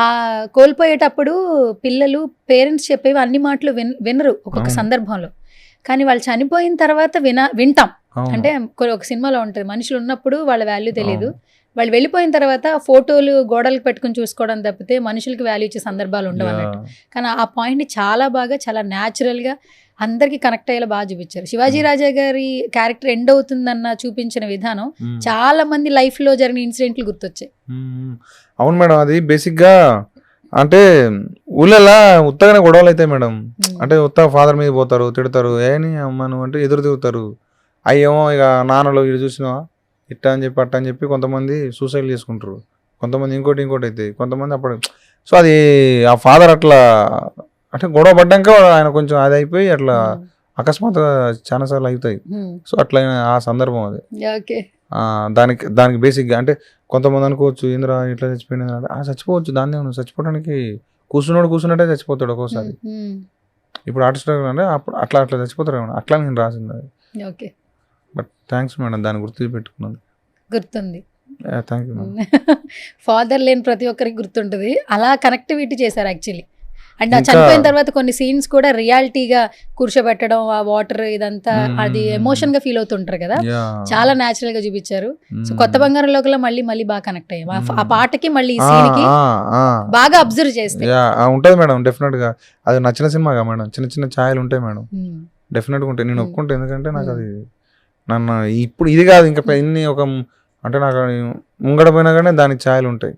ఆ కోల్పోయేటప్పుడు పిల్లలు పేరెంట్స్ చెప్పేవి అన్ని మాటలు వినరు ఒక్కొక్క సందర్భంలో. కానీ వాళ్ళు చనిపోయిన తర్వాత వింటాం. అంటే ఒక సినిమాలో ఉంటుంది, మనుషులు ఉన్నప్పుడు వాళ్ళ వాల్యూ తెలియదు, వాళ్ళు వెళ్ళిపోయిన తర్వాత ఫోటోలు గోడలకు పెట్టుకుని చూసుకోవడం తప్పితే మనుషులకి వాల్యూ ఇచ్చే సందర్భాలు ఉండవు అన్నట్టు. కానీ ఆ పాయింట్ని చాలా బాగా, చాలా న్యాచురల్గా అందరికి కనెక్ట్ అయ్యేలా బాగా చూపించారు. శివాజీ రాజా గారి క్యారెక్టర్ ఎండ్ అవుతుందన్న చూపించిన విధానం చాలా మంది లైఫ్ లో జరిగిన ఇన్సిడెంట్లు గుర్తొచ్చాయి. అవును మేడం, అది బేసిక్ గా అంటే ఊళ్ళలా ఉత్తగానే గొడవలు అవుతాయి మేడం. అంటే ఉత్తగా ఫాదర్ మీద పోతారు, తిడతారు, ఏని అమ్మను అంటే ఎదురు తిరుగుతారు. అయ్యేమో ఇక నాన్నలో ఇది చూసినావా ఇట్టా అని చెప్పి అట్టా అని చెప్పి కొంతమంది సూసైడ్ చేసుకుంటారు, కొంతమంది ఇంకోటి అయితే, కొంతమంది అప్పుడు. సో అది ఆ ఫాదర్ అట్లా అంటే గొడవ పడ్డాక ఆయన కొంచెం అది అయిపోయి అట్లా అకస్మాత్తుగా చాలా సార్లు అవుతాయి. సో అట్లా ఆ సందర్భం అది. దానికి బేసిక్గా అంటే కొంతమంది అనుకోవచ్చు ఇంద్ర ఇట్లా చచ్చిపోయినది అంటే చచ్చిపోవచ్చు, దాన్ని చచ్చిపోవడానికి కూర్చున్నట్టే చచ్చిపోతాడు ఒక్కోసారి. ఇప్పుడు ఆర్టిస్ట్ అంటే అప్పుడు అట్లా చచ్చిపోతారు అట్లా నేను రాసింది అది. బట్ థ్యాంక్స్ మేడం, దాన్ని గుర్తుపెట్టుకున్నది. గుర్తుంది. Thank you. ఫాదర్ లేని ప్రతి ఒక్కరికి గుర్తుంటుంది. అలా కనెక్టివిటీ చేశారు యాక్చువల్లీ. అండ్ చనిపోయిన తర్వాత కొన్ని సీన్స్ కూడా రియాలిటీగా కూర్చోబెట్టడం, ఆ వాటర్ ఇదంతా అది ఎమోషన్ గా ఫీల్ అవుతుంటారు కదా, చాలా న్యాచురల్ గా చూపించారు. సో కొత్త బంగారం లోకల మళ్ళీ బాగా కనెక్ట్ అయ్యాం ఆ పాటకి, మళ్ళీ ఈ సీన్ కి బాగా అబ్జర్వ్ చేస్తే ఉంటది మేడం. డెఫినెట్ గా అది నచ్చిన సినిమాగా మేడం. చిన్న ఛాయలు ఉంటాయి మేడం, డెఫినెట్ గా ఉంటాయి. నేను ఒప్పుకుంటే, ఎందుకంటే నాకు అది నన్ను ఇప్పుడు ఇది కాదు ఇంకా ఇన్ని ఒక అంటే నాకు ముంగడ పోయినా కానీ దానికి ఛాయలు ఉంటాయి.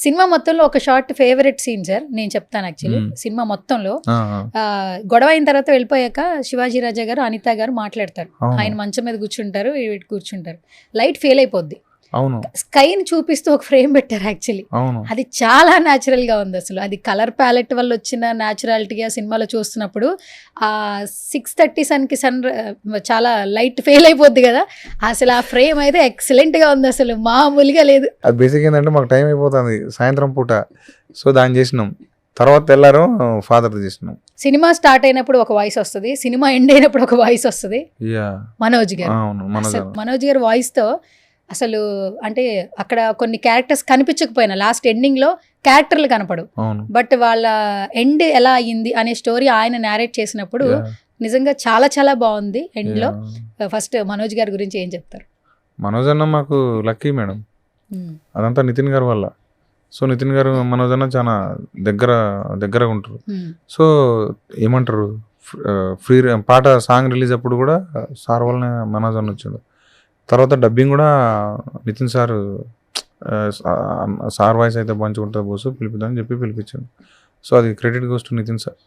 సినిమా మొత్తంలో ఒక షార్ట్ ఫేవరెట్ సీన్ సార్ నేను చెప్తాను. యాక్చువల్లీ సినిమా మొత్తంలో గొడవ అయిన తర్వాత వెళ్ళిపోయాక శివాజీ రాజా గారు అనిత గారు మాట్లాడతారు. ఆయన మంచం మీద కూర్చుంటారు, లైట్ ఫెయిల్ అయిపోద్ది, స్కైని చూపిస్తూ ఒక ఫ్రేమ్ పెట్టారు. యాక్చువల్లీ అది చాలా న్యాచురల్ గా ఉంది. అసలు అది కలర్ ప్యాలెట్ వల్ల వచ్చిన న్యాచురాలిటీగా సినిమాలో చూస్తున్నప్పుడు ఆ 6:30 సన్కి చాలా లైట్ ఫెయిల్ అయిపోద్ది కదా, అసలు ఆ ఫ్రేమ్ అయితే ఎక్సలెంట్ గా ఉంది, అసలు మామూలుగా లేదు. అది బేసిక్ ఏంటంటే మాకు టైం అయిపోతుంది సాయంత్రం పూట, సో దాన్ని చేసినాం. తర్వాత తెల్లారు ఫాదర్ తీసినాం. సినిమా స్టార్ట్ అయినప్పుడు ఒక వాయిస్ వస్తుంది, సినిమా ఎండ్ అయినప్పుడు ఒక వాయిస్ వస్తుంది. యా మనోజ్ గారు, అవును మనోజ్ అసలు మనోజ్ గారి వాయిస్ తో అసలు అంటే అక్కడ కొన్ని క్యారెక్టర్స్ కనిపించకపోయినా లాస్ట్ ఎండింగ్ లో క్యారెక్టర్లు కనపడు, అవును బట్ వాళ్ళ ఎండ్ ఎలా అయ్యింది అనే స్టోరీ ఆయన నేరేట్ చేసినప్పుడు యా. నిజంగా చాలా చాలా బాగుంది. ఎండ్ లో యా. ఫస్ట్ మనోజ్ గారి గురించి ఏం చెప్తారు? మనోజ్ అన్న మాకు లక్కీ మేడం, అదంతా నితిన్ గారి వల్ల. సో నితిన్ గారు మనోజ్ అన్న చాలా దగ్గరగా ఉంటారు. సో ఏమంటారు ఫ్రీ పాట సాంగ్ రిలీజ్ అప్పుడు కూడా సార్ వల్లనే మనోజ్ అన్న వచ్చాడు. తర్వాత డబ్బింగ్ కూడా నితిన్ సార్ సార్ వాయిస్ అయితే పంచుకుంటుంది బోసు పిలిపిద్దామని చెప్పి పిలిపించాడు. సో అది credit goes to Nitin sir.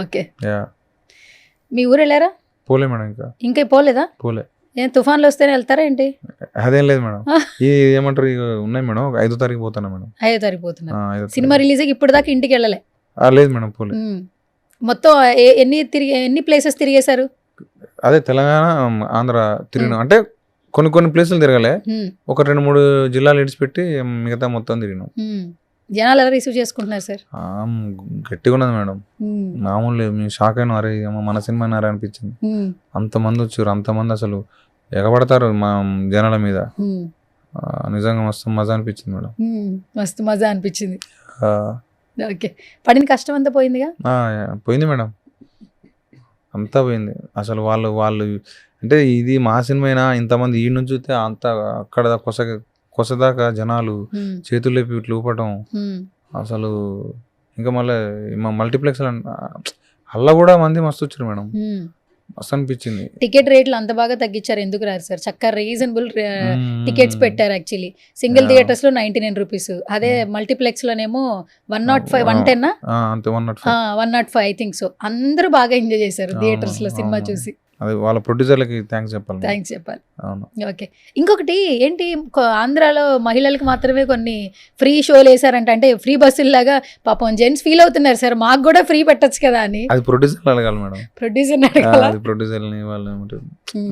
Okay, yeah మీ ఊరు వెళ్ళారా? పోలే మేడం, ఇంకా పోలేదా? పోలే. ఏం తుఫాన్లు వస్తేనే వెళ్తారా ఏంటి? అదేం లేదు మేడం, ఈ ఏమంటారు ఇక ఉన్నాయి మేడం. 5వ తారీఖు పోతాను మేడం. 5వ తారీఖు పోతున్నారు. 5వ తారీఖు. సినిమా రిలీజ్ ఇప్పుడు దాకా ఇంటికి వెళ్ళలే? లేదు మేడం, పోలే. మొత్తం ఎన్ని ప్లేసెస్ తిరిగేశారు? అదే తెలంగాణ ఆంధ్ర తిరిగినాం. అంటే కొన్ని ప్లేసులు తిరగలే, ఒక 2-3 జిల్లాలు ఇడిచిపెట్టి మిగతా మొత్తం తిరిగినాం. జనాలు ఎలా రిసీవ్ చేసుకుంటున్నారు సార్? గట్టిగా ఉన్నది మేడం, మామూలు లేదు. మేము షాక్ అయినా, అరే మన సినిమా అన్నారా అనిపించింది. అంతమంది వచ్చారు, అంతమంది అసలు ఎగబడతారు మా జనాల మీద. నిజంగా మస్తు మజా అనిపించింది మేడం. మస్తు మజా అనిపించింది. ఓకే, పడిన కష్టం అంతా పోయిందిగా? పోయింది మేడం, అంతా పోయింది. అసలు వాళ్ళు అంటే ఇది మా సినిమా, ఇంతమంది ఈ నుంచి చూస్తే అంత అక్కడ కొసదాకా జనాలు చేతులు లేపి ఇట్లా ఊపటం అసలు. ఇంకా మళ్ళీ మల్టీప్లెక్స్ అలా కూడా మంది మస్తు వచ్చారు మేడం, మస్తు అనిపించింది. టికెట్ రేట్లు అంత బాగా తగ్గించారు, ఎందుకు రారు సార్? చక్కగా రీజనబుల్ టికెట్స్ పెట్టారు. యాక్చువల్లీ సింగిల్ థియేటర్స్ లో 99 రూపీస్, అదే మల్టీప్లెక్స్ లోనేమో 105, 110 105 ఐ థింక్. సో అందరూ బాగా ఎంజాయ్ చేశారు థియేటర్స్ లో సినిమా చూసి. అది వాళ్ళ ప్రొడ్యూసర్లకి థ్యాంక్స్ చెప్పాలి. అవును. ఓకే, ఇంకొకటి ఏంటి, ఆంధ్రాలో మహిళలకు మాత్రమే కొన్ని ఫ్రీ షోలు వేసారంట, అంటే ఫ్రీ బస్సుల్లాగా. పాపం జెంట్స్ ఫీల్ అవుతున్నారు సార్, మాకు కూడా ఫ్రీ పెట్టచ్చు కదా అని. అది ప్రొడ్యూసర్ అడగాలి మేడం, ప్రొడ్యూసర్ని వాళ్ళు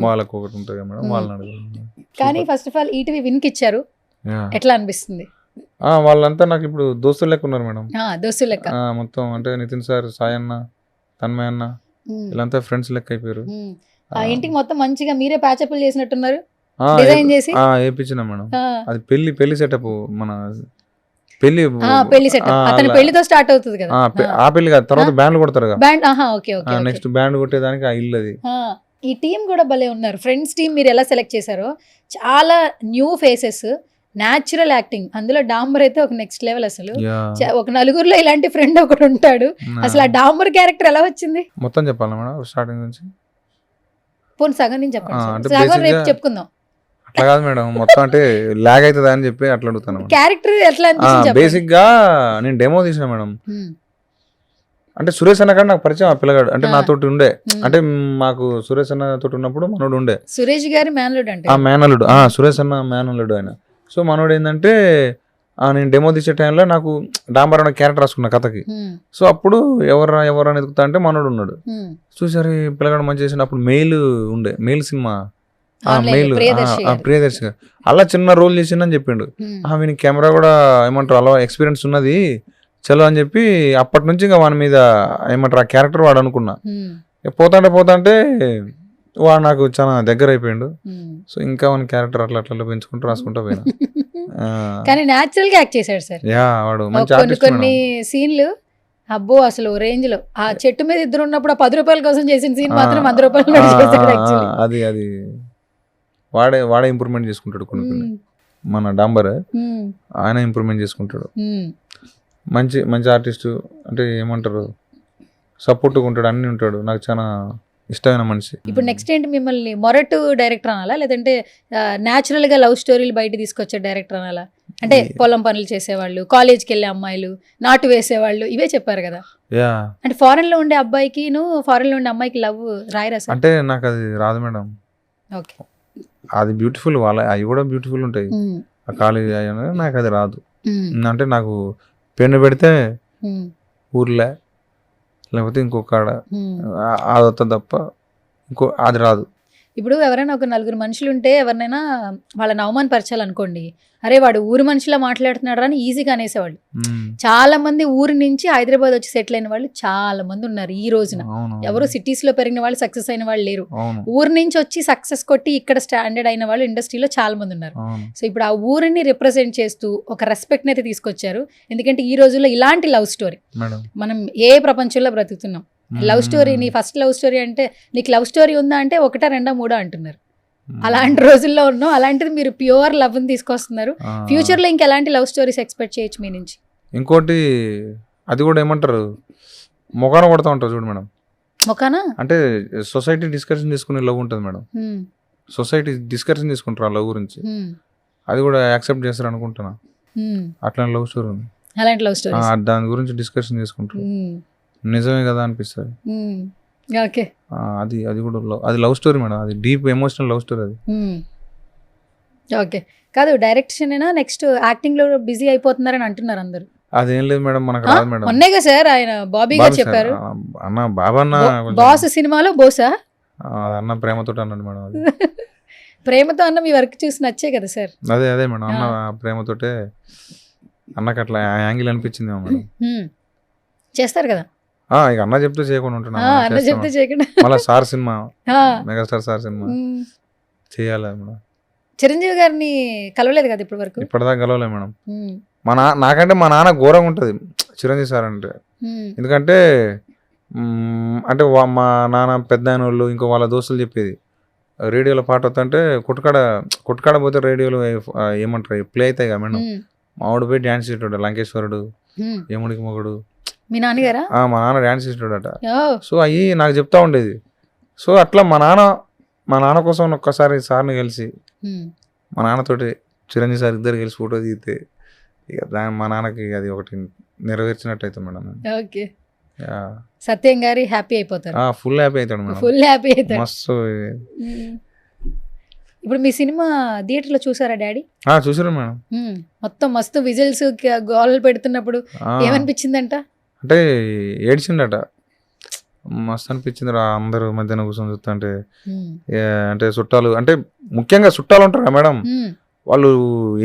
వాళ్ళకి ఒకటి ఉంటుంది కదా మేడం, వాళ్ళని అడగాలి. కానీ first of all ETV win కి ఇచ్చారు, ఎట్లా అనిపిస్తుంది? వాళ్ళంతా నాకు ఇప్పుడు దోస్తులు లెక్క ఉన్నారు మేడం. దోస్తులు లెక్క మొత్తం, అంటే నితిన్ సార్, సాయన్న, తన్మయ్ అన్న, వీళ్ళంతా ఫ్రెండ్స్ లెక్క అయిపోయారు. ఇంటికి మొత్తం మంచిగా మీరే ప్యాచప్లు చేసినట్టున్నారు, డిజైన్ చేసి వేయించిన మేడం. అది పెళ్లి సెటప్, మన పెళ్లి సెటప్. అతని పెళ్లితో స్టార్ట్ అవుతుంది కదా, ఆ పెళ్లి కాదు, తర్వాత బ్యాండ్ కొడతారు కదా, బ్యాండ్. నెక్స్ట్ బ్యాండ్ కొట్టేదానికి ఆ ఇల్లు అది. ఈ టీం కూడా భలే ఉన్నారు, ఫ్రెండ్స్ టీం. మీరు ఎలా సెలెక్ట్ చేశారో, చాలా న్యూ ఫేసెస్, న్యాచురల్ యాక్టింగ్. అందులో డాంబర్ అయితే ఒక నెక్స్ట్ లెవెల్. అసలు ఒక నలుగురిలో ఇలాంటి ఫ్రెండ్ ఒకడు ఉంటాడు. అసలు ఆ డాంబర్ క్యారెక్టర్ ఎలా వచ్చింది? మొత్తం చెప్పాలి మేడం, స్టార్టింగ్ నుంచి. పోనీ సగం నుంచి చెప్పండి, సగం రేపు చెప్పుకుందాం. అట్లా కాదు మేడం, మొత్తం అంటే లాగ్ అవుతుంది అని చెప్పి అట్లా అడుగుతాను. క్యారెక్టర్ ఎట్లా అనిపించింది? బేసిక్ గా నేను డెమో తీసిన మేడం. అంటే సురేష్ అన్న కాడ నాకు పరిచయం, ఆ పిల్లగాడు అంటే నాతోటి ఉండే. అంటే మాకు సురేష్ అన్న తోటి ఉన్నప్పుడు మనోడు ఉండే, సురేష్ గారి మేనలుడు. అంటే మేనలుడు, సురేష్ అన్న మేనలుడు ఆయన. సో మనోడు ఏంటంటే, నేను డెమో తీసే టైంలో నాకు డాంబర్ అనే క్యారెక్టర్ రాసుకున్న కథకి. సో అప్పుడు ఎవరు ఎదుగుతా అంటే మనోడు ఉన్నాడు. చూసారు పిల్లగాడు మంచి చేసిన. అప్పుడు మెయిల్ ఉండే, మెయిల్ సినిమా, మెయిల్ ప్రియదర్శి అలా చిన్న రోల్ చేసిందని చెప్పిండు. వీనికి కెమెరా కూడా ఏమంటారు అలా ఎక్స్పీరియన్స్ ఉన్నది చలో అని చెప్పి, అప్పటి నుంచి ఇంకా వాని మీద ఏమంటారు ఆ క్యారెక్టర్ వాడు అనుకున్నా. పోతాంటే వాడు నాకు చాలా దగ్గర అయిపోయిండు. సో ఇంకా మన క్యారెక్టర్ అట్లా పెంచుకుంటూ రాసుకుంటూ పోయినా. కానీ న్యాచురల్ గా యాక్ట్ చేశాడు సార్. వాడు మంచి కొన్ని సీన్లు అబ్బో అసలు రేంజ్ లో. ఆ చెట్టు మీద ఇద్దరు ఉన్నప్పుడు 10 రూపాయల కోసం చేసిన సీన్ మాత్రం 100 రూపాయలు. అది వాడే ఇంప్రూవ్మెంట్ చేసుకుంటాడు. కొన్ని మన డాంబర్ ఆయన ఇంప్రూవ్మెంట్ చేసుకుంటాడు. మంచి ఆర్టిస్ట్, అంటే ఏమంటారు సపోర్ట్గా ఉంటాడు, అన్ని ఉంటాడు. నాకు చాలా ఇష్టమైన మనిషి. ఇప్పుడు నెక్స్ట్ ఏంటి, మిమ్మల్ని మొరటు డైరెక్టర్ అనాలా, లేదంటే న్యాచురల్ గా లవ్ స్టోరీలు బయట తీసుకొచ్చే డైరెక్టర్ అనాలా? అంటే పొలం పనులు చేసేవాళ్ళు, కాలేజ్కి వెళ్ళే అమ్మాయిలు, నాటు వేసేవాళ్ళు, ఇవే చెప్పారు కదా. అంటే ఫారెన్ లో ఉండే అబ్బాయికి ఫారెన్ లో ఉండే అమ్మాయికి లవ్ రాయరా సార్? అంటే నాకు అది రాదు మేడం. ఓకే, అది బ్యూటిఫుల్, అవి కూడా బ్యూటిఫుల్ ఉంటాయి. ఆ కాలేజ్ నాకు అది రాదు. అంటే నాకు పెన్ను పెడితే ఊర్లే లేకపోతే ఇంకొక అది వస్తుంది తప్ప అది రాదు. ఇప్పుడు ఎవరైనా ఒక నలుగురు మనుషులు ఉంటే ఎవరినైనా వాళ్ళని అవమానపరచాలనుకోండి, అరే వాడు ఊరి మనిషిలా మాట్లాడుతున్నాడు అని ఈజీగా అనేసేవాళ్ళు. చాలా మంది ఊరి నుంచి హైదరాబాద్ వచ్చి సెటిల్ అయిన వాళ్ళు చాలా మంది ఉన్నారు ఈ రోజున. ఎవరు సిటీస్ లో పెరిగిన వాళ్ళు సక్సెస్ అయిన వాళ్ళు లేరు. ఊరి నుంచి వచ్చి సక్సెస్ కొట్టి ఇక్కడ స్టాండర్డ్ అయిన వాళ్ళు ఇండస్ట్రీలో చాలా మంది ఉన్నారు. సో ఇప్పుడు ఆ ఊరిని రిప్రజెంట్ చేస్తూ ఒక రెస్పెక్ట్ అయితే తీసుకొచ్చారు. ఎందుకంటే ఈ రోజుల్లో ఇలాంటి లవ్ స్టోరీ మనం ఏ ప్రపంచంలో బ్రతుకుతున్నాం. లవ్ స్టోరీ, నీ ఫస్ట్ లవ్ స్టోరీ అంటే నీకు లవ్ స్టోరీ ఉందా అంటే 1, 2, 3 అంటున్నారు. అలాంటి రోజుల్లో ఉన్నాం. అలాంటిది మీరు ప్యూర్ లవ్ ని తీసుకొస్తున్నారు. ఫ్యూచర్ లో ఇంకెలాంటి లవ్ స్టోరీస్ ఎక్స్పెక్ట్ చేయొచ్చు మీ నుంచి? ఇంకోటి అది కూడా ఏమంటారు, మొఖాన కొడతా ఉంటారు చూడు మేడం. మొఖానా అంటే సొసైటీ డిస్కషన్ తీసుకునే లవ్ ఉంటుంది మేడం. సొసైటీ డిస్కషన్ తీసుకుంటారు ఆ లవ్ గురించి, అది కూడా యాక్సెప్ట్ చేస్తారు అనుకుంటున్నా. అట్లాంటి లవ్ స్టోరీ ఉంది. అలాంటి లవ్ స్టోరీ దాని గురించి డిస్కషన్ చేసుకుంటారు. నిజమే కదా అనిపిస్తుంది. ఓకే, అది అది కూడా అది లవ్ స్టోరీ మేడం. అది డీప్ ఎమోషనల్ లవ్ స్టోరీ అది. ఓకే, కాదు డైరెక్షన్ అయినా నెక్స్ట్ యాక్టింగ్ లో బిజీ అయిపోతున్నారని అంటున్నారు అందరు. అదేం లేదు మేడం, మనకు రాదు మేడం. మొన్నేగా సార్ ఆయన బాబీ గారు చెప్పారు. అన్న బాబన్న బాస్ సినిమాలో బోసా అన్న ప్రేమతో అన్నాడు మేడం. అది ప్రేమతో అన్న మీ వర్క్ చూసి నచ్చే కదా సార్. అదే అదే మేడం, అన్న ప్రేమతోటే అన్నకు అట్లా యాంగిల్ అనిపించింది మేడం. చేస్తారు కదా ఇక అన్న చెప్తే చేయకుండా ఉంటున్నా. అన్న చెప్తే చేయకుండా మళ్ళీ sir cinema, megastar sir cinema చేయాలి మేడం. చిరంజీవి గారిని కలవలేదు కదా ఇప్పుడు వరకు? ఇప్పటిదాకా కలవలే మేడం. నాకంటే మా నాన్న ఘోరంగా ఉంటుంది చిరంజీవి సార్ అంటే. ఎందుకంటే అంటే మా నాన్న పెద్ద ఆయన వాళ్ళు ఇంకో వాళ్ళ దోస్తులు చెప్పేది, రేడియోలో పాట వస్తుంటే కొట్టుకాడ పోతే రేడియోలో ఏమంటారు ప్లే అవుతాయి కదా మేడం. మా ఆవిడ పోయి డ్యాన్స్ చేసేటోడు, లంకేశ్వరుడు, యముడికి మొగుడు. మీ నాన్నగారా? మా నాన్న డ్యాన్స్ చేసేటోడట. సో అవి నాకు చెప్తా ఉండేది. సో అట్లా మా నాన్న కోసం ఒక్కసారి సార్ని కలిసి మా నాన్నతోటి చిరంజీవి సార్ ఇద్దరు కలిసి ఫోటో దిగితే ఇక మా నాన్నకి అది ఒకటి నెరవేర్చినట్టు అవుతుంది మేడం. ఓకే, సత్యం గారి హ్యాపీ అయిపోతారు. ఫుల్ హ్యాపీ అవుతాడు మేడం, ఫుల్ హ్యాపీ అవుతాడు. మస్తు. ఇప్పుడు మీ సినిమా థియేటర్ లో చూసారా డాడీ? చూసారు మేడం. మొత్తం మస్తు విజిల్స్ గోల్ పెడుతున్నప్పుడు ఏమనిపించిందంట? అంటే ఏడ్చిండట, మస్తు అనిపించింది. అందరూ మధ్యాహ్నం కూర్చొని చూస్తుంటే అంటే చుట్టాలు, అంటే ముఖ్యంగా చుట్టాలు ఉంటారు కదా మేడం, వాళ్ళు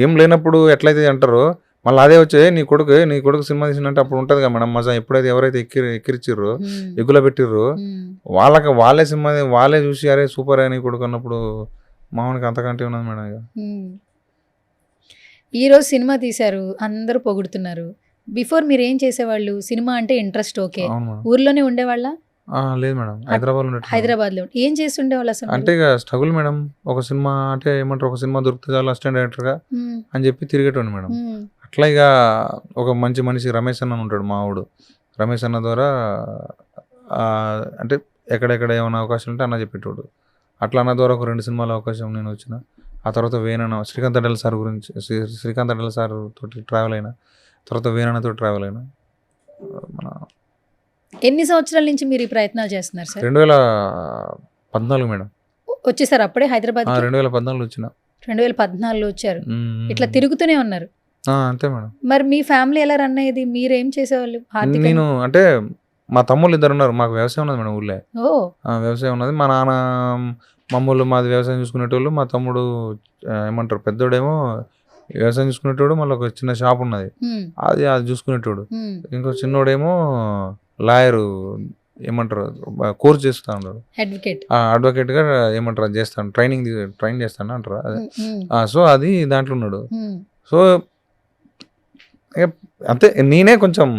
ఏం లేనప్పుడు ఎట్లయితే అంటారో మళ్ళీ అదే వచ్చే నీ కొడుకు సినిమా తీసినంటే అప్పుడు ఉంటుంది కదా మేడం మజా. ఎప్పుడైతే ఎవరైతే ఎక్కిరిచ్చిర్రో ఎగ్గులో పెట్టిర్రో వాళ్ళే సినిమా వాళ్ళే చూసి అరే సూపర్ అని కొడుకు అన్నప్పుడు మామూలుగా అంతకంటే ఉన్నది మేడం. ఇక ఈరోజు సినిమా తీశారు, అందరూ పొగుడుతున్నారు. బిఫోర్ మీరు ఏం చేసేవాళ్ళు? సినిమా అంటే ఇంట్రెస్ట్ ఓకే, ఊర్లోనే ఉండేవాళ్ళ? లేదు మేడం, హైదరాబాద్ లో ఏం చేస్తుండేవాళ్ళు అసలు? అంటే ఇక స్ట్రగుల్ మేడం. ఒక సినిమా అంటే ఏమంటారు, ఒక సినిమా దొరికితే చాలు అసిస్టెంట్ డైరెక్టర్ గా అని చెప్పి తిరిగేటోండి మేడం. అట్లా ఇక ఒక మంచి మనిషి రమేష్ అన్న ఉంటాడు మా ఊడు. రమేష్ అన్న ద్వారా అంటే ఎక్కడెక్కడ ఏమైనా అవకాశం ఉంటే అన్న చెప్పేటోడు. అట్లా అన్న ద్వారా ఒక 2 సినిమాల అవకాశం నేను వచ్చిన. ఆ తర్వాత వేణన్న శ్రీకాంత్ అడ్డల సార్ గురించి, శ్రీకాంత్ అడ్డల సార్ తోటి ట్రావెల్ అయినా, తర్వాత వేణన్నతో ట్రావెల్ అయినా. ఎన్ని సంవత్సరాల నుంచి మీరు ఈ ప్రయత్నాలు చేస్తున్నారు సార్? 2014 మేడం వచ్చేసారు అప్పుడే హైదరాబాద్? 2014 వచ్చిన. 2014లో వచ్చారు. ఇట్లా తిరుగుతూనే ఉన్నారు అంతే మేడం. మరి మీ ఫ్యామిలీ ఎలా రన్ అయ్యేది? మీరు ఏం చేసేవాళ్ళు? నేను అంటే మా తమ్ముళ్ళు 2 ఉన్నారు. మాకు వ్యవసాయం ఉన్నది మేడం ఊళ్ళో. వ్యవసాయం ఉన్నది. మా నాన్న మమ్మల్ని మాది వ్యవసాయం చూసుకునేటోళ్ళు. మా తమ్ముడు ఏమంటారు పెద్దోడేమో వ్యవసాయం చూసుకునేటోడు, మళ్ళీ ఒక చిన్న షాప్ ఉన్నది అది చూసుకునేటోడు. ఇంకో చిన్నోడేమో లాయరు ఏమంటారు కోర్స్ చేస్తా ఉన్నాడు, అడ్వకేట్ గా ఏమంటారు చేస్తాను, ట్రైన్ చేస్తాను అంటారు అదే. సో అది దాంట్లో ఉన్నాడు. సో అంతే, నేనే కొంచెం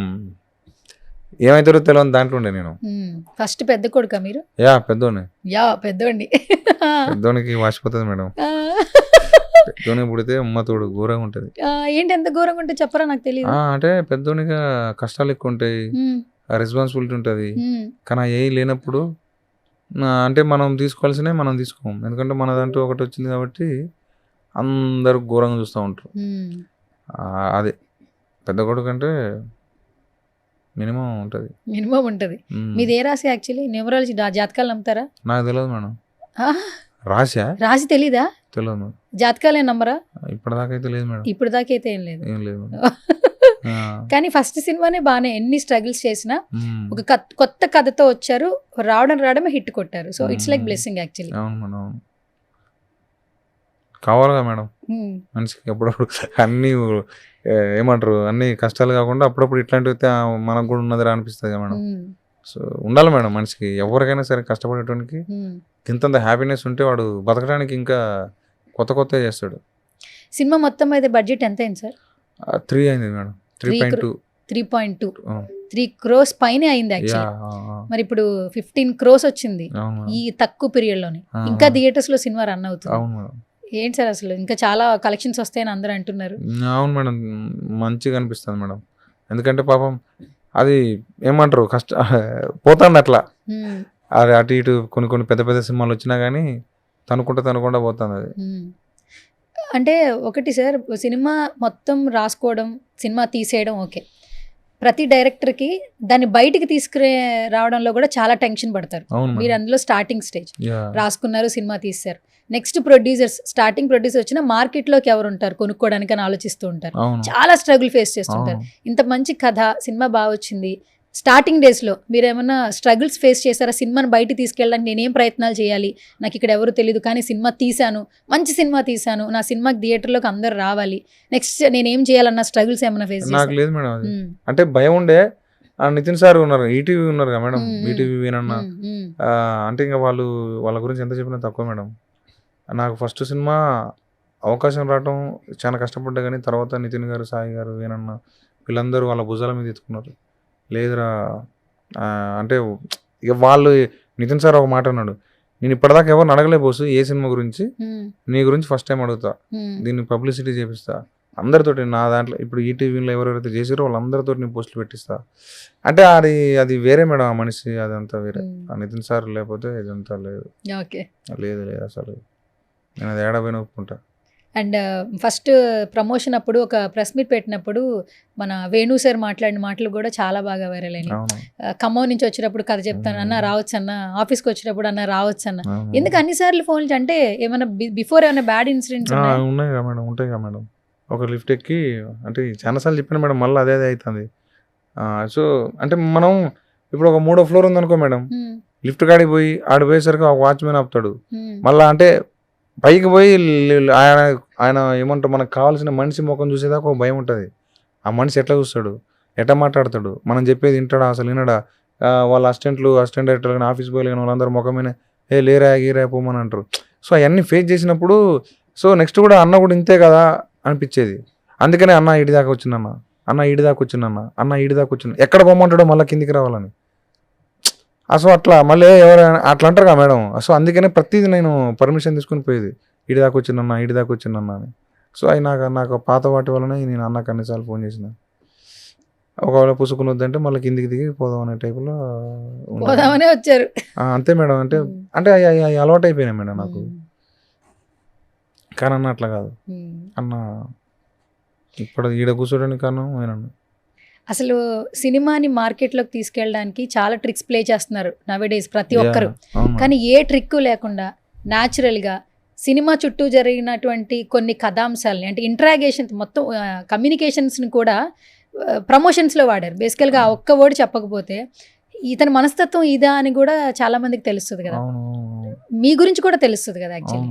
ఏమైతారో తెలియని దాంట్లో ఉండే నేను. ఫస్ట్ పెద్ద కొడుక మీరు? పెద్దోనికి వాసిపోతుంది మేడం. పెద్దోనికి పుడితే అమ్మతోడు ఘోరంగా ఉంటది. ఏంటి ఎంత ఘోరంగా ఉంటే చెప్పరా, నాకు తెలియదు. అంటే పెద్దోనిగా కష్టాలు ఎక్కువ ఉంటాయి, రెస్పాన్సిబిలిటీ ఉంటుంది. కానీ ఏ లేనప్పుడు అంటే మనం తీసుకోవాల్సినవి మనం తీసుకోం. ఎందుకంటే మనదంటూ ఒకటి వచ్చింది కాబట్టి అందరూ ఘోరంగా చూస్తూ ఉంటారు. అదే పెద్ద కొడుకు అంటే మినిమం ఉంటుంది. మీది ఏ రాశి? యాక్చువల్లీ న్యూమరాలజీ జాతకాలు నమ్ముతారా? నాకు తెలియదు మేడం. రాశి తెలీదా? తెలియదు మేడం. జాతకాలే నమ్మరా? ఇప్పటిదాకా అయితే లేదు మేడం. ఇప్పటిదాకా అయితే ఏం లేదు. కానీ ఫస్ట్ సినిమానే బాగానే ఎన్ని స్ట్రగుల్స్ చేసినా ఉమ్. ఒక కొత్త కథతో వచ్చారు, రావడమే హిట్ కొట్టారు. So it's like blessing actually. అవును మేడం, అవును. కావాలిగా మేడం మనిషికి అప్పుడప్పుడు అన్ని ఏమంటారు, అన్ని కష్టాలు కాకుండా అప్పుడప్పుడు ఇట్లాంటివి అయితే మనకు కూడా ఉన్నదిరా అనిపిస్తుంది కదా మేడం. సో ఉండాలి మేడం మనిషికి, ఎవరికైనా సరే కష్టపడేటానికి ఇంతంత హ్యాపీనెస్ ఉంటే వాడు బతకడానికి ఇంకా కొత్త చేస్తాడు. సినిమా మొత్తం అయితే బడ్జెట్ ఎంత అయింది సార్? 3 అయింది మేడం, 3.2. 3.2 3 crores పైనే అయింది యాక్చువల్లీ. మరి ఇప్పుడు 15 crores వచ్చింది ఈ తక్కువ పీరియడ్ లోనే. ఇంకా థియేటర్స్ లో సినిమా రన్ అవుతుంది. అవును మేడం. ఏంటి సార్ అసలు ఇంకా చాలా కలెక్షన్స్ వస్తాయని అందరూ అంటున్నారు. అవును మేడం, మంచిగా అనిపిస్తుంది మేడం. ఎందుకంటే పాపం అది ఏమంటారు పోతాండి అట్లా. అది అటు ఇటు కొన్ని పెద్ద సినిమాలు వచ్చినా కానీ తనుకుంటా పోతుంది అది. అంటే ఒకటి సార్, సినిమా మొత్తం రాసుకోవడం, సినిమా తీసేయడం ఓకే. ప్రతి డైరెక్టర్కి దాన్ని బయటికి తీసుకునే రావడంలో కూడా చాలా టెన్షన్ పడతారు. మీరు అందులో స్టార్టింగ్ స్టేజ్ రాసుకున్నారు, సినిమా తీశారు. నెక్స్ట్ ప్రొడ్యూసర్స్, స్టార్టింగ్ ప్రొడ్యూసర్ వచ్చిన మార్కెట్లోకి ఎవరు ఉంటారు కొనుక్కోవడానికి అని ఆలోచిస్తూ ఉంటారు. చాలా స్ట్రగుల్ ఫేస్ చేస్తుంటారు. ఇంత మంచి కథ, సినిమా బాగా వచ్చింది. స్టార్టింగ్ డేస్లో మీరు ఏమన్నా స్ట్రగుల్స్ ఫేస్ చేశారా? సినిమాని బయట తీసుకెళ్ళడానికి నేనేం ప్రయత్నాలు చేయాలి, నాకు ఇక్కడ ఎవరు తెలియదు కానీ సినిమా తీశాను, మంచి సినిమా తీశాను, నా సినిమాకి థియేటర్లోకి అందరు రావాలి, నెక్స్ట్ నేనేం చేయాలన్న స్ట్రగుల్స్ ఏమైనా ఫేస్ నాకు లేదు మేడం. అది అంటే భయం ఉండే. నితిన్ సార్ ఉన్నారు, ఈటీవీ ఉన్నారు కదా మేడం, ఈటీవీ వినన్న అంటే ఇంకా వాళ్ళ గురించి ఎంత చెప్పినా తక్కువ మేడం. నాకు ఫస్ట్ సినిమా అవకాశం రావటం చాలా కష్టపడ్డా, కానీ తర్వాత నితిన్ గారు, సాయి గారు, వేనన్న వీళ్ళందరూ వాళ్ళ భుజాల మీద ఎత్తుకున్నారు. లేదురా అంటే ఇక వాళ్ళు, నితిన్ సార్ ఒక మాట అన్నాడు, నేను ఇప్పటిదాకా ఎవరిని అడగలే బోసు ఏ సినిమా గురించి, నీ గురించి ఫస్ట్ టైం అడుగుతా, దీన్ని పబ్లిసిటీ చేపిస్తా అందరితోటి, నా దాంట్లో ఇప్పుడు ఈటీవీలో ఎవరెవరైతే చేసారో వాళ్ళందరితో నేను పోస్టులు పెట్టిస్తా అంటే అది వేరే మేడం, ఆ మనిషి అదంతా వేరే. ఆ నితిన్ సార్ లేకపోతే ఇదంతా లేదు. లేదు అసలు నేను అది ఏడాపోయినా ఒప్పుకుంటా. అండ్ ఫస్ట్ ప్రమోషన్ అప్పుడు ఒక ప్రెస్ మీట్ పెట్టినప్పుడు మన వేణు సార్ మాట్లాడిన మాటలు కూడా చాలా బాగా వైరల్ అయినాయి. ఖమ్మం నుంచి వచ్చేటప్పుడు కథ చెప్తాను అన్న, రావచ్చు అన్న, ఆఫీస్కి వచ్చేటప్పుడు అన్న రావచ్చు అన్న. ఎందుకు అన్నిసార్లు ఫోన్లు, అంటే ఏమైనా బిఫోర్ ఏమైనా బ్యాడ్ ఇన్సిడెంట్స్ ఉన్నాయి కదా మేడం? ఉంటాయి కదా మేడం. ఒక లిఫ్ట్ ఎక్కి అంటే చాలాసార్లు చెప్పిన మేడం, మళ్ళీ అదే అవుతుంది. సో అంటే మనం ఇప్పుడు ఒక 3వ ఫ్లోర్ ఉందనుకో మేడం, లిఫ్ట్ కాడికి పోయి ఆడిపోయేసరికి ఒక వాచ్మెన్ ఆపుతాడు. మళ్ళీ అంటే పైకి పోయి ఆయన ఏమంటారు, మనకు కావాల్సిన మనిషి ముఖం చూసేదాకా ఒక భయం ఉంటుంది. ఆ మనిషి ఎట్లా చూస్తాడు, ఎట్లా మాట్లాడతాడు, మనం చెప్పేది వింటాడా అసలు వినడా, వాళ్ళ అసిస్టెంట్ డైరెక్టర్ కానీ ఆఫీస్ బాయ్ కానీ వాళ్ళందరూ ముఖమైన లేరా గీరా పోమని అంటారు. సో అవన్నీ ఫేస్ చేసినప్పుడు సో నెక్స్ట్ కూడా అన్న కూడా ఇంతే కదా అనిపించేది. అందుకనే అన్న ఇడి దాకా వచ్చిందన్న, అన్న ఇడి దాకా వచ్చిందన్న, అన్న ఇడి దాకా వచ్చింది, ఎక్కడ పోమంటాడో మళ్ళీ కిందికి రావాలని. సో అట్లా మళ్ళీ ఎవరైనా అట్లా అంటారు కదా మేడం. సో అందుకనే ప్రతిదీ నేను పర్మిషన్ తీసుకుని పోయేది, ఇడి దాకా వచ్చిందన్న అని. సో అవి నాకు పాత వాటి వల్లనే నేను అన్నకు అన్నిసార్లు ఫోన్ చేసిన. ఒకవేళ పుసుకుని వద్దంటే మళ్ళీ కిందికి దిగి పోదాం అనే టైపులో వచ్చారు. అంతే మేడం. అంటే అవి అలవాటు అయిపోయినాయి మేడం నాకు. కానీ అన్న అట్లా కాదు, అన్న ఇప్పుడు ఈడ కూర్చోడానికి కారణం ఆయన. అసలు సినిమాని మార్కెట్లోకి తీసుకెళ్ళడానికి చాలా ట్రిక్స్ ప్లే చేస్తున్నారు నవేడేస్ ప్రతి ఒక్కరు. కానీ ఏ ట్రిక్ లేకుండా న్యాచురల్గా సినిమా చుట్టూ జరిగినటువంటి కొన్ని కథాంశాలని, అంటే ఇంట్రాగేషన్ మొత్తం కమ్యూనికేషన్స్ని కూడా ప్రమోషన్స్లో వాడారు. బేసికల్గా ఆ ఒక్క వర్డ్ చెప్పకపోతే ఇతని మనస్తత్వం ఇదా అని కూడా చాలా మందికి తెలుస్తుంది కదా. మీ గురించి కూడా తెలుస్తుంది కదా యాక్చువల్లీ.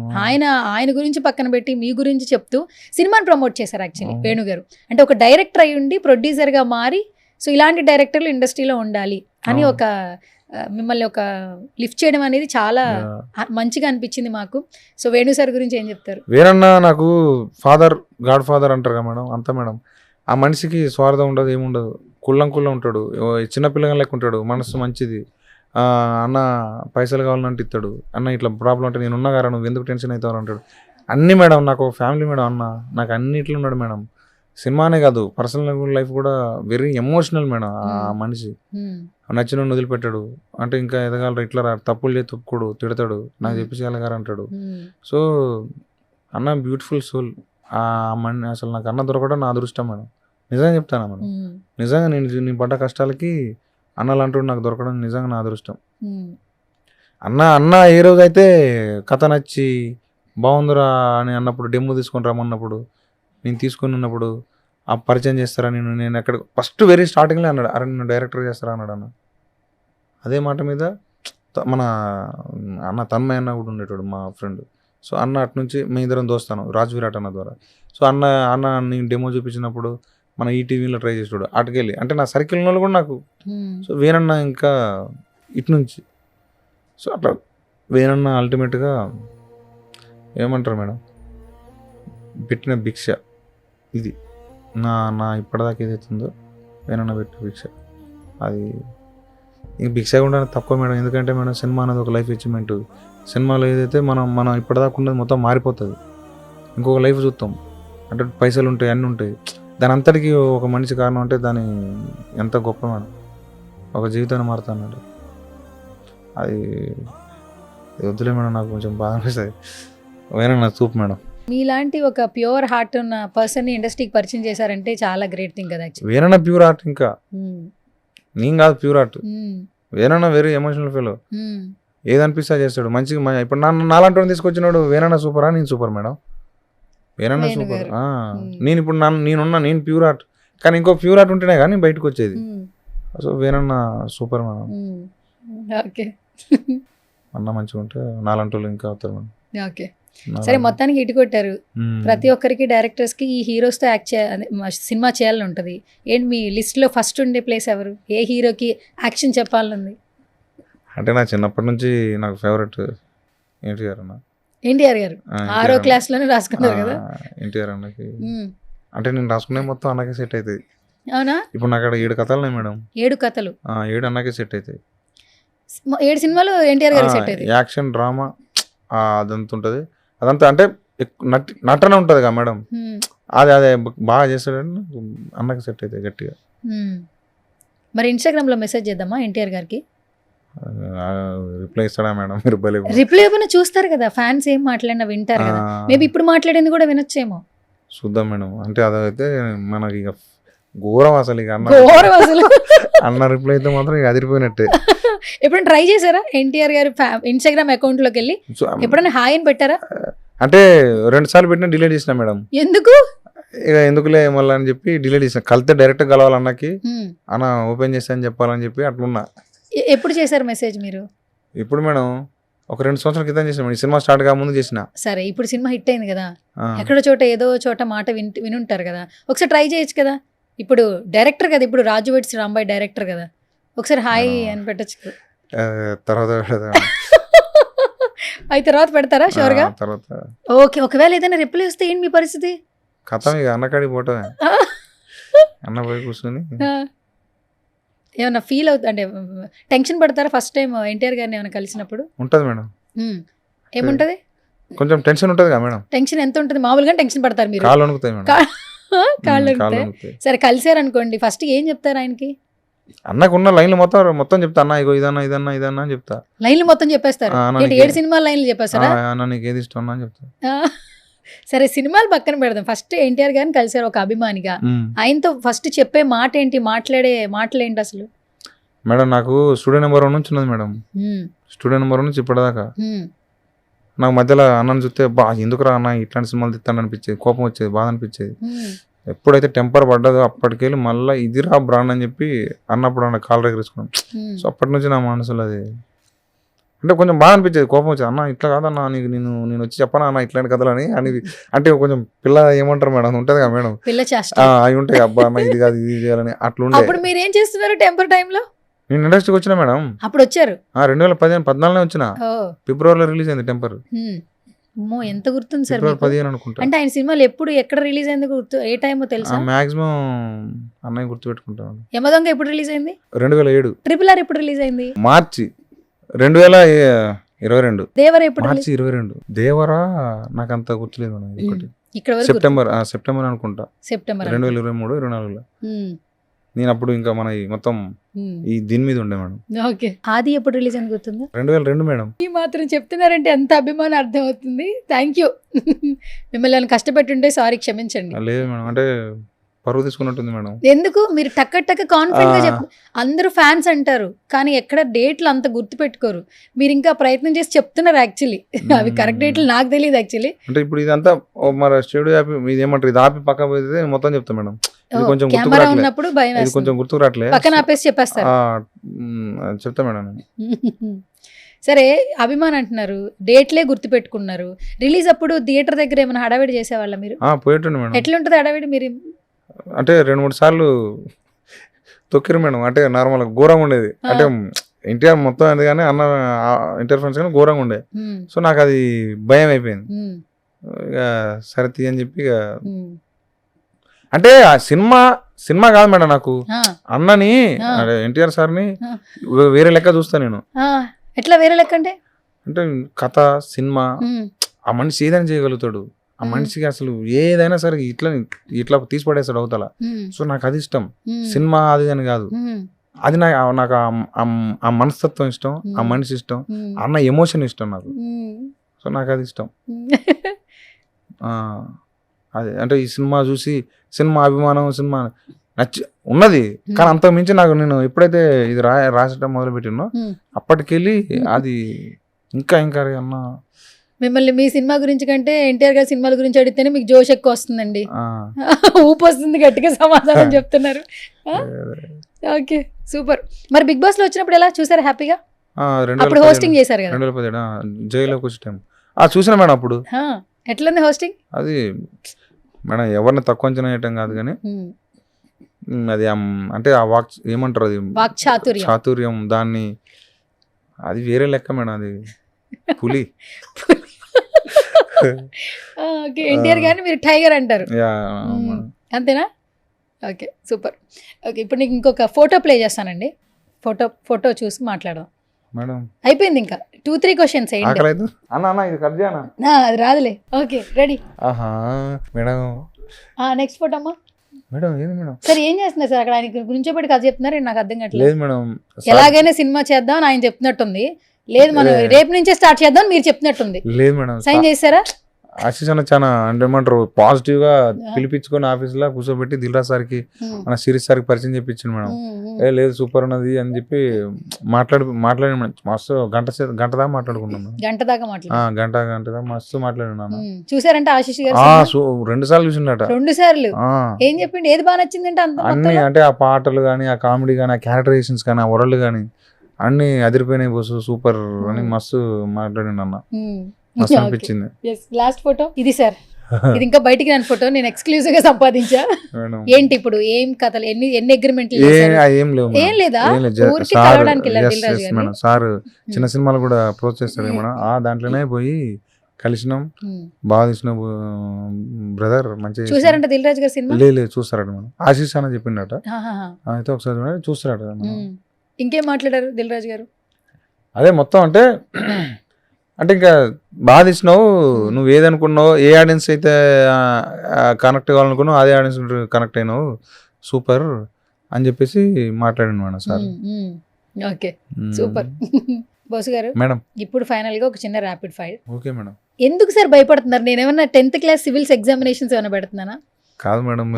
ఆయన గురించి పక్కన పెట్టి మీ గురించి చెప్తూ సినిమాని ప్రమోట్ చేశారు యాక్చువల్లీ వేణు గారు. అంటే ఒక డైరెక్టర్ అయి ఉండి ప్రొడ్యూసర్గా మారి, సో ఇలాంటి డైరెక్టర్లు ఇండస్ట్రీలో ఉండాలి అని ఒక మిమ్మల్ని ఒక లిఫ్ట్ చేయడం అనేది చాలా మంచిగా అనిపించింది మాకు. సో వేణు సార్ గురించి ఏం చెప్తారు? వేణన్న నాకు గాడ్ ఫాదర్ అంటారు కదా మేడం, అంత మేడం. ఆ మనిషికి స్వార్థం ఉండదు, ఏముండదు, కుళ్ళం ఉంటాడు, చిన్నపిల్లగా లెక్క ఉంటాడు, మనసు మంచిది. అన్న పైసలు కావాలంటే ఇస్తాడు, అన్న ఇట్లా ప్రాబ్లం అంటే నేను ఉన్నా కదా, నువ్వు ఎందుకు టెన్షన్ అవుతావు అంటాడు. అన్నీ మేడం, నాకు ఫ్యామిలీ మేడం అన్న, నాకు అన్నిట్లో ఉన్నాడు మేడం. సినిమానే కాదు, పర్సనల్ లైఫ్ కూడా వెరీ ఎమోషనల్ మేడం. ఆ మనిషి నచ్చిన వదిలిపెట్టాడు, అంటే ఇంకా ఎదగాలరా, ఇట్లా తప్పులు చేసి తొక్కుడు, తిడతాడు, నాకు చెప్పి చేయాలి అంటాడు. సో అన్న బ్యూటిఫుల్ సోల్. అసలు నాకు అన్న దొరకడం నా అదృష్టం మేడం, నిజంగా చెప్తాను మేడం. నిజంగా నేను పడ్డ కష్టాలకి అన్నలు అంటూ నాకు దొరకడం నిజంగా నా అదృష్టం. అన్న ఏ రోజైతే కథ నచ్చి బాగుందిరా అని అన్నప్పుడు, డెమో తీసుకొని రమ్మన్నప్పుడు, నేను తీసుకొని ఉన్నప్పుడు ఆ పరిచయం చేస్తారా నేను ఎక్కడ ఫస్ట్ వెరీ స్టార్టింగ్లో అన్నాడు, అరే నేను డైరెక్టర్ చేస్తారా అన్నాడు అన్న. అదే మాట మీద మన అన్న తన్మయ అన్న కూడా ఉండేటోడు మా ఫ్రెండ్. సో అన్న అటు నుంచి మీ ఇద్దరం దోస్తాను రాజ్ విరాట్ అన్న ద్వారా. సో అన్న నేను డెమో చూపించినప్పుడు మన ఈటీవీలో ట్రై చేసాడు అటుకెళ్ళి, అంటే నా సర్కిల్ వాళ్ళు కూడా నాకు. సో వేనన్న ఇంకా ఇటు నుంచి. సో అట్లా వేనన్న అల్టిమేట్గా ఏమంటారు మేడం, పెట్టిన భిక్ష ఇది నా ఇప్పటిదాకా ఏదైతుందో వేనన్న పెట్టిన భిక్ష అది. ఇంక భిక్ష కూడా తక్కువ మేడం, ఎందుకంటే మేడం సినిమా అనేది ఒక లైఫ్ అచీవ్మెంట్. సినిమాలో ఏదైతే మనం ఇప్పటిదాకా ఉన్నది మొత్తం మారిపోతుంది, ఇంకొక లైఫ్ చూస్తాం. అంటే పైసలు ఉంటాయి, అన్నీ ఉంటాయి, దాని అంతటికి ఒక మనిషి కారణం అంటే దాని ఎంత గొప్ప మేడం, ఒక జీవితాన్ని మారుతా అన్నాడు. అది వద్దులే మేడం, నాకు కొంచెం బాధ అనిపిస్తుంది. వేనన్న చూపు మేడం. మీలాంటి ఒక ప్యూర్ హార్ట్ ఉన్న పర్సన్ ఇండస్ట్రీకి పరిచయం చేశారంటే చాలా గ్రేట్ థింగ్ కదా యాక్చువల్లీ. వేనన్న ప్యూర్ ఆర్ట్, ఇంకా నేను కాదు ప్యూర్ ఆర్ట్. వేనన్న వెరీ ఎమోషనల్ ఫీల్, ఏదనిపిస్తా చేస్తాడు మంచిగా. ఇప్పుడు నాలాంటి తీసుకొచ్చినాడు వేనన్న సూపరా, నేను సూపర్ మేడం. వేనన్న సూపర్. నేను ఇప్పుడు నేను ప్యూర్ ఆర్ట్, కానీ ఇంకో ప్యూర్ ఆర్ట్ ఉంటేనే కానీ బయటకు వచ్చేది. సో వేనన్న సూపర్ మేడం. ఓకే, అన్న మంచిగా ఉంటే నాలాంటి వాళ్ళు ఇంకా అవుతారు మేడం. ఓకే, సరే మొత్తానికి ఇటు కొట్టారు. ప్రతి ఒక్కరికి డైరెక్టర్స్ కి ఈ హీరోస్ తో యాక్ట్ సినిమా చేయాలని ఉంటది. ఏంటి మీ లిస్ట్ లో ఫస్ట్ ఉండే ప్లేస్ ఎవరు? ఏ హీరోకి యాక్షన్ చెప్పాలనుంది? అంటే నా చిన్నప్పటి నుంచి నాకు ఫేవరెట్ ఎన్టీఆర్ అన్న. ఎన్టీఆర్ గారు 6వ క్లాస్ లోనే రాసుకున్నారు కదా. ఎన్టీఆర్ అన్నకి అంటే నేను రాసుకునే మొత్తం అన్నకే సెట్ అవుతుంది. అవునా? ఇప్పుడు నాకు అక్కడ 7 కథలు ఉన్నాయి మేడం. 7 కథలు? 7 అన్నకే సెట్ అవుతాయి. 7 సినిమాలు ఎన్టీఆర్ గారికి సెట్ అవుతాయి. యాక్షన్ డ్రామా అదంతా ఉంటుంది. అదంతా అంటే నటన ఉంటుంది కదా మేడం, అదే బాగా చేస్తాడని అన్నకి సెట్ అవుతాయి గట్టిగా. మరి ఇన్స్టాగ్రామ్ లో మెసేజ్ చేద్దామా ఎన్టీఆర్ గారికి? రిప్లై ఇస్తాడా మేడం? మీరు రిప్లై ఏమైనా చూస్తారు కదా, ఫ్యాన్స్ ఏం మాట్లాడినా వింటారు కదా. మేబీ ఇప్పుడు మాట్లాడింది కూడా వినొచ్చేమో. చూద్దాం మేడం. అంటే అదైతే మనకి ఇక ఘోరం అసలు. ఇక అన్న రిప్లై అయితే మాత్రం ఇక అదిరిపోయినట్టే. ఎప్పుడైనా ట్రై చేశారా ఎన్టీఆర్ గారు ఇన్స్టాగ్రామ్ అకౌంట్ లోకి వెళ్ళి ఎప్పుడైనా హాయ్ అని పెట్టారా? అంటే 2 సార్లు పెట్టినా డిలీట్ చేసిన మేడం. ఎందుకు? ఇక ఎందుకులే మళ్ళీ అని చెప్పి డిలీట్ చేసిన. కలితే డైరెక్ట్ కలవాలన్నకి అన్న ఓపెన్ చేస్తా అని చెప్పాలని చెప్పి అట్లున్నా. ఎప్పుడు చేశారు మెసేజ్ మీరు? ఇప్పుడు మేడం ఒక 2 సంవత్సరాల క్రితం చేసిన మేడం. సినిమా స్టార్ట్ గా ముందు చేసిన. సరే, ఇప్పుడు సినిమా హిట్ అయింది కదా, ఎక్కడో చోట ఏదో చోట మాట వినుంటారు కదా, ఒకసారి ట్రై చేయొచ్చు కదా. ఇప్పుడు డైరెక్టర్ కదా, ఇప్పుడు రాజు వెడ్స్ రాంబాయ్ డైరెక్టర్ కదా, ఒకసారి హాయ్ అని పెట్టచ్చు. తర్వాత అవి తర్వాత పెడతారా షూర్ గా? ఓకే, ఒకవేళ ఏదైనా రిప్లై వస్తే ఏంటి మీ పరిస్థితి? కథం ఇక అన్నకాడికి పోవటమే. అన్న పోయి కూర్చొని ఏమన్నా ఫీల్ అవుతుంది అంటే టెన్షన్ పడతారా ఫస్ట్ టైం ఎన్టీఆర్ గారిని ఏమైనా కలిసినప్పుడు? ఉంటది మేడం. ఏముంటది? కొంచెం టెన్షన్ ఉంటది కదా మేడం. టెన్షన్ ఎంత ఉంటుంది? మామూలుగా టెన్షన్ పడతారు మీరు? కాళ్ళు వణుకుతాయి మేడం. కాళ్ళు వణుకుతాయి. సరే, కలిసారు అనుకోండి, ఫస్ట్ ఏం చెప్తారు ఆయనకి? అన్నకున్న లైన్లు మొత్తం చెప్తా. అన్న ఇగో ఇదన్నా అని చెప్తా. లైన్లు మొత్తం చెప్పేస్తారు? 7 సినిమా లైన్లు చెప్పేస్తారా? అన్న నీకు ఏది ఇష్టం అని చెప్తా. సరే, సినిమాలు పక్కన పెడదాం. ఫస్ట్ ఎన్టీఆర్ గారిని కలిసారు ఒక అభిమానిగా, ఆయనతో ఫస్ట్ చెప్పే మాట ఏంటి, మాట్లాడే మాటలు ఏంటి అసలు? మేడం నాకు స్టూడెంట్ నెంబర్ 1 నుంచి ఉన్నది మేడం. స్టూడెంట్ నెంబర్ 1 నుంచి ఇప్పటిదాకా నాకు మధ్యలో అన్నను చూస్తే ఎందుకురా అన్న ఇట్లాంటి సినిమాలు తిట్టాను అనిపించేది, కోపం వచ్చేది, బాధ అనిపించేది. ఎప్పుడైతే టెంపర్ పడ్డదో అప్పటికెళ్ళి మళ్ళీ ఇదిరా బ్రాండ్ అని చెప్పి అన్నప్పుడు అన్న కాల్ ఎగరేసుకున్నాం. సో అప్పటి నుంచి నా మనసులో అది అంటే కొంచెం బాగా అనిపించేది, కోపం వచ్చేది. అన్న ఇట్లా కాదన్నా, నేను వచ్చి చెప్పనా అన్న ఇట్లాంటి కథలు అని అంటే కొంచెం పిల్ల ఏమంటారు మేడం ఉంటుంది కదా మేడం, అవి ఉంటాయి. అబ్బా అన్న ఇది కాదు ఇది చేయాలని అట్లా. అప్పుడు మీరు ఏం చేస్తున్నారు టెంపర్ టైంలో? నేను ఇండస్ట్రీకి వచ్చిన మేడం.14 వచ్చిన ఫిబ్రవరిలో రిలీజ్ అయింది టెంపర్. ఎంత గుర్తుంది సార్? 15 అనుకుంటా. అంటే ఆయన సినిమాలు ఎప్పుడు ఎక్కడ రిలీజ్ అయింది గుర్తు, ఏ టైమో తెలుసా? మాక్సిమం అన్నయ్య గుర్తు పెట్టుకుంటాను. యమదొంగ ఎప్పుడు రిలీజ్ అయింది? 2007. RRR ఎప్పుడు రిలీజ్ అయింది? మార్చి 2022. దేవర ఎప్పుడు? మార్చి 22. దేవరా నాకు అంత గుర్తులేదు మేడం. సెప్టెంబర్ అనుకుంటా. సెప్టెంబర్ 2023, 24లో. నేను అప్పుడు ఇంకా మన మొత్తం ఈ దీని మీద ఉండే మేడం. ఓకే, ఆది ఎప్పుడు రిలీజ్ అని గుర్తుందా? 2002 మేడం. ఈ మాత్రం చెప్తున్నారంటే ఎంత అభిమానం అర్థం అవుతుంది. Thank you. మిమ్మల్ని కష్టపెట్టుంటే సారీ, క్షమించండి. లేదు మేడం, అంటే పరువు తీసుకున్నట్టుంది మేడం. ఎందుకు మీరు టక్క కాన్ఫిడెంట్ గా అందరూ ఫ్యాన్స్ అంటారు, కానీ ఎక్కడ డేట్లు అంత గుర్తు పెట్టుకోరు. మీరు ఇంకా ప్రయత్నం చేసి చెప్తున్నారు. యాక్చువల్లీ అవి కరెక్ట్ డేట్లు నాకు తెలియదు. యాక్చువల్లీ అంటే ఇప్పుడు ఇదంతా మరి స్టూడియో ఆపి ఇది ఏమంటారు, ఇది ఆపి పక్క పోతే మొత్తం చెప్తాను మేడం. ఇది కొంచెం గుర్తుకు కెమెరా రావట్లే. ఉన్నప్పుడు భయం ఇది కొంచెం వేస్తుంది, గుర్తుకు రావట్లే. పక్కన ఆపేసి చెప్పేస్తారు. చెప్తా మేడం నేను. సరే, అభిమాన్ అంటున్నారు, డేట్లే గుర్తు పెట్టుకున్నారు. రిలీజ్ అప్పుడు థియేటర్ దగ్గర ఏమైనా హడావిడి చేసేవాళ్ళ మీరు? పోయేటండి మేడం. ఎట్లుంటది హడావిడి? మీరు అంటే 2-3 సార్లు తొక్కిరు మేడం. అంటే నార్మల్ ఘోరంగా ఉండేది. అంటే ఎన్టీఆర్ మొత్తం అది కానీ అన్న ఎన్టీఆర్ ఫ్రెండ్స్ కానీ ఘోరంగా ఉండే. సో నాకు అది భయం అయిపోయింది. ఇక సరే తీ అని చెప్పి ఇక అంటే ఆ సినిమా కాదు మేడం, నాకు అన్నని ఎన్టీఆర్ సార్ని వేరే లెక్క చూస్తా నేను. ఎట్లా వేరే లెక్క అంటే? అంటే కథ సినిమా ఆ మనిషి ఏదైనా చేయగలుగుతాడు. ఆ మనిషికి అసలు ఏదైనా సరే ఇట్లా తీసి పడేస్తాడు అవతల. సో నాకు అది ఇష్టం. సినిమా అది అని కాదు, అది నాకు ఆ మనస్తత్వం ఇష్టం, ఆ మనిషి ఇష్టం, అన్న ఎమోషన్ ఇష్టం నాకు. సో నాకు అది ఇష్టం. అది అంటే ఈ సినిమా చూసి సినిమా అభిమానం సినిమా నచ్చి ఉన్నది. కానీ అంత మించి నాకు నేను ఎప్పుడైతే ఇది రాసటం మొదలు పెట్టినో అప్పటికెళ్ళి అది ఇంకా అన్న మిమ్మల్ని మీ సినిమా గురించి కంటే ఎన్టీఆర్ గారి సినిమాల గురించి అడిగితేనే మీకు జోష్ ఎక్కువ వస్తుందండి. ఊపు వస్తుంది, గట్టిగా సమాధానం చెప్తున్నారు. Okay, super. మరి బిగ్ బాస్ లో వచ్చినప్పుడు ఎలా చూసారు? హ్యాపీగా? అప్పుడు హోస్టింగ్ చేశారు కదా 2017 జైల్లోకి వచ్చే టైం చూసిన మేడం. అప్పుడు ఎట్లుంది హోస్టింగ్? అది మేడం ఎవరిని తక్కువ అంచనా వేయటం కాదు కానీ అది అంటే ఆ ఏమంటారు, అది చాతుర్యం, దాన్ని అది వేరే లెక్క మేడం. అది పులి. ఎన్టీఆర్ గారిని మీరు టైగర్ అంటారు, అంతేనా? Okay, super. ఓకే, ఇప్పుడు నీకు ఇంకొక ఫోటో ప్లే చేస్తానండి. ఫోటో చూసి మాట్లాడదాం మేడం. అయిపోయింది, ఇంకా 2-3 క్వశ్చన్స్ అది రాదులే. Okay, ready? Madam next photo అమ్మా. మేడం ఏంది మేడం? సరే, ఏం చేస్తున్నారు సార్ అక్కడ? ఆయన గురించి పెట్టి కథ చెప్తున్నారు, నాకు అర్థం కావట్లేదు. మేడం ఎలాగైనా సినిమా చేద్దాం అని ఆయన చెప్తున్నట్టుంది. లేదు, మనం రేపు నుంచే స్టార్ట్ చేద్దాం మీరు చెప్పినట్టుంది. లేదు మేడం, సైన్ చేశారా? ఆశీష్ అన్న చాలా అంటే ఏమంటారు పాజిటివ్ గా పిలిపించుకొని ఆఫీస్ లో కూర్చోబెట్టి దిల్రాజ్ సార్కి మన సిరీస్ సార్కి పరిచయం చెప్పించింది మేడం. లేదు సూపర్ ఉన్నది అని చెప్పి మాట్లాడి మస్తు గంట దాకా మాట్లాడుకున్నాం. గంట దాకా మస్తు మాట్లాడినాను. చూసారంటే ఆశీష్ గారు 2 సార్లు చూసిండట. 2 సార్లు? ఏం చెప్పిండు? ఏది బాగా నచ్చింది అంటే? అన్ని అంటే ఆ పాటలు కానీ, ఆ కామెడీ కానీ, ఆ క్యారెక్టరైజేషన్స్ కానీ, ఆ వరల్డ్ కానీ అన్ని అదిరిపోయినాయి బస్సు, సూపర్ అని మస్తు మాట్లాడిండు అన్న. మస్తు అనిపించింది. లాస్ట్ ఫోటో ఇది సార్. ఇది ఇంకా బయటికి రాని ఫోటో, నేను ఎక్స్క్లూజివ్ గా సంపాదించా. ఏంటి ఇప్పుడు ఏం కథలు? ఎన్ని అగ్రిమెంట్లు? ఏం లేదా? ఊరికి కలవడానికి సార్ చిన్న సినిమాలు కూడా ప్రోత్సహిస్తారు మేడం. దాంట్లోనే పోయి కలిసినాం, బాగా తీసిన బ్రదర్. మంచిగా చూసారంట దిల్ రాజు గారి సినిమా? లేదు చూస్తారట మేడం. ఆశీష్ అన్న చెప్పిండట, అయితే ఒకసారి చూస్తారట. ఇంకేం మాట్లాడారు దిల్ రాజు గారు? అదే మొత్తం అంటే ఇంకా బాగా తీసినావు, నువ్వు ఏదనుకున్నావు, ఏ ఆడియన్స్ అయితే కనెక్ట్ కావాలనుకున్నావు అదే ఆడియన్స్ కనెక్ట్ అయినావు, సూపర్ అని చెప్పేసి మాట్లాడాను madam sir. Okay, super. Bose గారు మేడం, ఇప్పుడు ఫైనల్ గా ఒక చిన్న ర్యాపిడ్ ఫైర్. Okay madam. ఎందుకు సార్ భయపడుతున్నారు? నేను ఏమన్నా 10th క్లాస్ సివిల్స్ ఎగ్జామినేషన్స్ ఏమైనా పెడుతున్నానా? కాదు మేడం,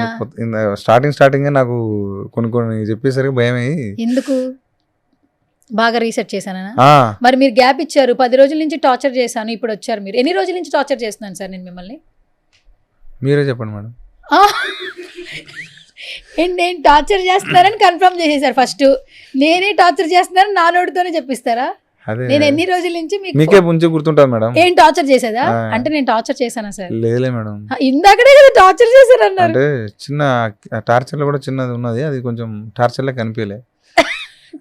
స్టార్టింగ్ నాకు కొన్ని చెప్పేసరికి భయం అయ్యి. ఎందుకు? బాగా రీసెర్చ్ చేశానా? మరి మీరు గ్యాప్ ఇచ్చారు, 10 రోజుల నుంచి టార్చర్ చేశాను, ఇప్పుడు వచ్చారు మీరు. ఎన్ని రోజుల నుంచి టార్చర్ చేస్తున్నాను సార్ నేను మిమ్మల్ని? మీరే చెప్పండి మేడం. నేను టార్చర్ చేస్తున్నానని కన్ఫర్మ్ చేసేసారు ఫస్ట్. నేనే టార్చర్ చేస్తున్నానని నా నోటితోనే చెప్పిస్తారా? నేను ఎన్ని రోజుల నుంచి మీకే ముందు గుర్తుంటుంది మేడం. ఏం టార్చర్ చేసేదా? అంటే నేను టార్చర్ చేశానా సార్? లేదులే మేడం, ఇందాకనే కదా టార్చర్ చేశారు అన్నారు. అంటే చిన్న టార్చర్ లో కూడా చిన్నది ఉన్నది, అది కొంచెం టార్చర్ లా కనిపించలే.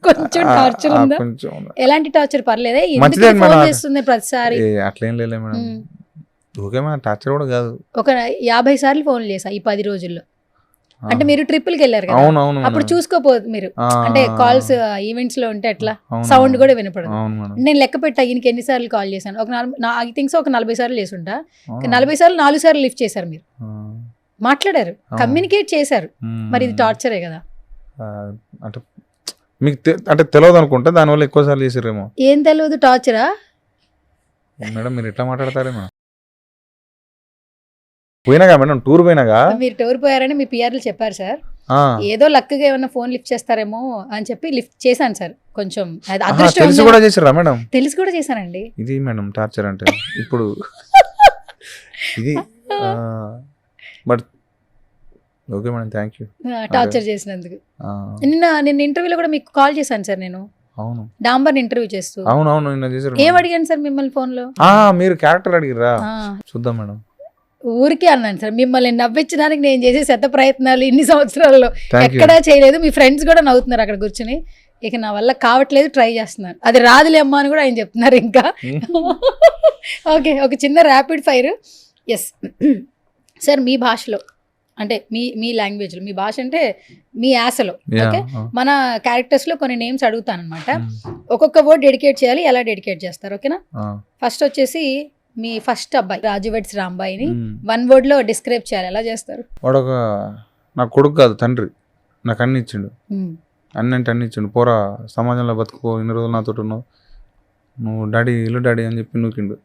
కొంచెం టార్చర్ ఉందా? ఎలాంటి టార్చర్? పర్లేదా? చేస్తుంది ప్రతిసారి? అట్లేం లేదు మేడం, ఓకే మేడం, టార్చర్ కూడా కాదు. ఒక 50 సార్లు ఫోన్ చేసా ఈ 10 రోజుల్లో. అంటే మీరు ట్రిప్కి వెళ్ళారు కదా, అప్పుడు చూసుకోపోదు మీరు. అంటే కాల్స్ ఈవెంట్స్ లో ఉంటే ఎట్లా సౌండ్ కూడా వినపడదు. నేను లెక్క పెట్టా ఈయనకి ఎన్నిసార్లు కాల్ చేశాను. ఐ థింక్ ఒక 40 సార్లు చేసి ఉంటా. 40 సార్లు 4 సార్లు లిఫ్ట్ చేశారు మీరు, మాట్లాడారు, కమ్యూనికేట్ చేశారు. మరి ఇది టార్చరే కదా? అంటే మీకు అంటే తెలియదు అనుకుంటా, దానివల్ల ఎక్కువ సార్లు చేసారేమో. ఏం తెలియదు? టార్చరా మేడం? మీరు ఎట్లా మాట్లాడతారే మేడం? పోయినాగా మేడం, టూర్ పోయినాగా. మీరు టూర్ పోయారని మీ పిఆర్లు చెప్పారు సార్. ఏదో లక్కగా ఏమన్నా ఫోన్ లిఫ్ట్ చేస్తారేమో అని చెప్పి లిఫ్ట్ చేశాను సార్. కొంచెం తెలిసి కూడా చేసారా మేడం? తెలిసి కూడా చేశానండి. ఇది మేడం టార్చర్ అంటే ఇప్పుడు ఇది. But okay madam, thank you. Torture చేసినందుకు. నిన్న ఇంటర్వ్యూలో కూడా మీకు కాల్ చేశాను సార్ నేను, అవును డాంబర్ ఇంటర్వ్యూ చేస్తూ. అవునవును నిన్న చేశారు. ఏం అడిగాను సార్ మిమ్మల్ని ఫోన్ లో? మీరు క్యారెక్టర్ అడిగిరా, చూద్దాం మేడం. ఊరికే అన్నాను సార్, మిమ్మల్ని నవ్వించడానికి నేను చేసే శత ప్రయత్నాలు ఇన్ని సంవత్సరాల్లో Thank you. ఎక్కడా చేయలేదు. మీ ఫ్రెండ్స్ కూడా నవ్వుతున్నారు అక్కడ కూర్చుని. ఇక నా వల్ల కావట్లేదు, ట్రై చేస్తున్నాను. అది రాదులే అమ్మా అని కూడా ఆయన చెప్తున్నారు ఇంకా. ఓకే, ఒక చిన్న ర్యాపిడ్ ఫైర్. ఎస్ సార్, మీ భాషలో అంటే మీ లాంగ్వేజ్లో, మీ భాష అంటే మీ యాసలో, ఓకే, మన క్యారెక్టర్స్లో కొన్ని నేమ్స్ అడుగుతాను అనమాట. ఒక్కొక్క వర్డ్ డెడికేట్ చేయాలి. ఎలా డెడికేట్ చేస్తారు, ఓకేనా? ఫస్ట్ వచ్చేసి మీ ఫస్ట్ అబ్బాయి రాజు వెడ్స్ రాంబాయిని 1 word లో డిస్క్రైబ్ చేయాలి. ఎలా చేస్తారు? వాడు ఒక నా కొడుకు కాదు, తండ్రి. నాకు అన్ని ఇచ్చిండు, అన్ని అంటే అన్ని ఇచ్చిండు. పోరా సమాజంలో బతుకో, ఇన్ని రోజులు నాతో ఉన్నావు, నువ్వు డాడీ ఇల్లు డాడీ అని చెప్పి నూకిండు.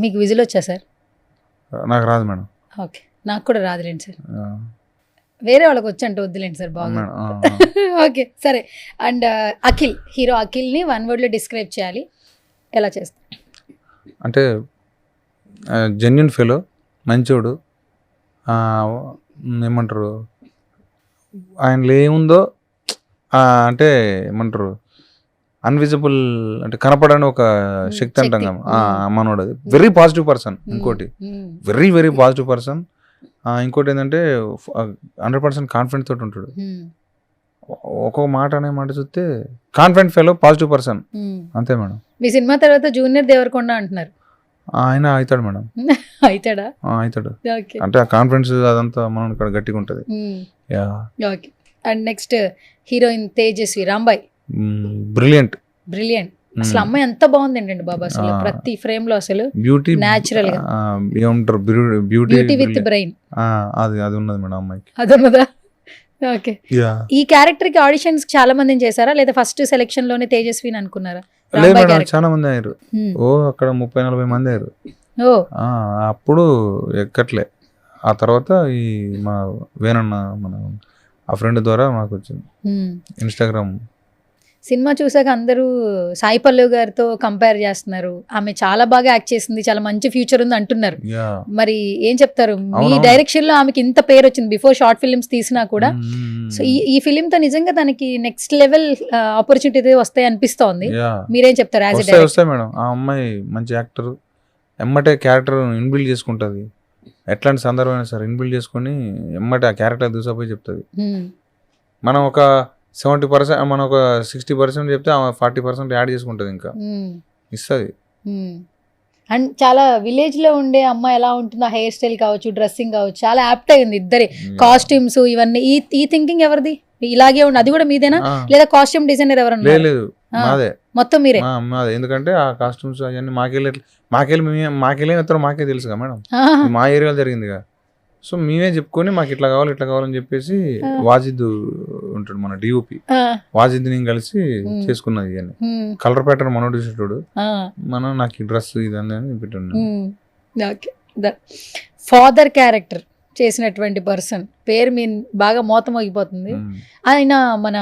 మీకు విజిల్ వచ్చా సార్? నాకు రాదు మేడం. ఓకే, నాకు కూడా రాదులేండి సార్. వేరే వాళ్ళకి వచ్చంటే వద్దులేండి సార్, బాగా. ఓకే సరే. అండ్ అఖిల్, హీరో అఖిల్ని 1 word లో డిస్క్రైబ్ చేయాలి. ఎలా చేస్తారు? అంటే జెన్యున్ ఫెలో, మంచోడు, ఏమంటారు ఆయనలో ఏముందో అంటే ఏమంటారు అన్విజిబుల్ అంటే కనపడని ఒక శక్తి అంటాం కదా, మనోడు. అది వెరీ పాజిటివ్ పర్సన్. ఇంకోటి వెరీ వెరీ పాజిటివ్ పర్సన్. ఇంకోటి ఏంటంటే 100% కాన్ఫిడెన్స్ తోటి ఉంటాడు. ఒక్కొక్క మాట అనే మాట చూస్తే కాన్ఫిడెంట్ ఫెలో, పాజిటివ్ పర్సన్, అంతే మేడం. మీ సినిమా తర్వాత జూనియర్ దేవరకొండ అంటున్నారు, ఆయన అవుతాడు మేడం. అవుతాడా? అవుతాడు. అంటే ఆ కాన్ఫిడెన్స్ అదంతా మనం ఇక్కడ గట్టిగా ఉంటుంది. Okay. And next heroine Tejaswi Rambai. Brilliant. అసలు అమ్మాయి ఎంత బాగుంది ఏంటండి బాబా, అసలు ప్రతి ఫ్రేమ్ లో అసలు బ్యూటీ, న్యాచురల్ గా ఏమంటారు బ్యూటీ విత్ బ్రెయిన్. అది ఉన్నది మేడం అమ్మాయికి. అది ఉన్నదా? ఓకే. ఈ క్యారెక్టర్ కి ఆడిషన్స్ చాలా మందిని చేశారా, లేదా ఫస్ట్ సెలెక్షన్ లోనే తేజస్విని అనుకున్నారా? లేదు మేడం, చాలా మంది అయ్యారు. అక్కడ 30-40 మంది అయ్యారు. అప్పుడు ఎక్కట్లే. ఆ తర్వాత ఈ మా వేనన్న మన ఆ ఫ్రెండ్ ద్వారా మాకు వచ్చింది ఇన్స్టాగ్రామ్. సినిమా చూసాక అందరూ సాయి పల్లవి గారితో కంపేర్ చేస్తున్నారు. ఆమె చాలా బాగా యాక్ట్ చేసింది, చాలా మంచి ఫ్యూచర్ ఉంది అంటున్నారు. మరి ఏం చెప్తారు? మీ డైరెక్షన్ లో ఆమెకి ఇంత పేరు వచ్చింది బిఫోర్ షార్ట్ ఫిల్మ్స్ తీసినా కూడా. సో ఈ ఫిలిం తో నిజంగా తనకి నెక్స్ట్ లెవెల్ ఆపర్చునిటీ వస్తాయి అనిపిస్తోంది. మీరేం చెప్తారు? వస్తాయి మేడం. ఆ అమ్మాయి మంచి యాక్టర్, ఎమ్మటే క్యారెక్టర్ ఇన్బిల్డ్ చేసుకుంటది. ఎట్లాంటి సందర్భమైనా సరే ఇన్బిల్డ్ చేసుకుని ఎమ్మటే ఆ క్యారెక్టర్ దూసపోయి చెప్తుంది. మనం ఒక 70%, మనం ఒక 60% చెప్తే 40% యాడ్ చేసుకుంటది, ఇంకా ఇస్తుంది. అండ్ చాలా విలేజ్ లో ఉండే అమ్మాయి ఎలా ఉంటుందో, హెయిర్ స్టైల్ కావచ్చు, డ్రెస్సింగ్ కావచ్చు, చాలా యాప్ట్ అయింది. ఇద్దరి కాస్ట్యూమ్స్ ఇవన్నీ. ఈ థింకింగ్ ఎవరిది? ఇలాగే ఉంది, అది కూడా మీదేనా, లేదా కాస్ట్యూమ్ డిజైనర్ ఎవరన్నా? లేదు, మాదే, మొత్తం మీరే. మాదే. ఎందుకంటే ఆ కాస్ట్యూమ్స్ అవన్నీ మాకెళ్ళి మాకే తెలుసుగా మేడం, మా ఏరియాలో జరిగిందిగా. సో మేమే చెప్పుకొని మాకు ఇట్లా కావాలని చెప్పేసి వాజిద్ ఉంటాడు మన డిఓపి, వాజిద్ నేను కలిసి చేసుకున్నది. అని కలర్ ప్యాటర్న్ మనోడు చూసేటోడు, మనం నాకు ఈ డ్రెస్ ఇదని అని పెట్టాడు. ఫాదర్ క్యారెక్టర్ చేసినటువంటి పర్సన్ పేరు మీ బాగా మోతమోగిపోతుంది. ఆయన మన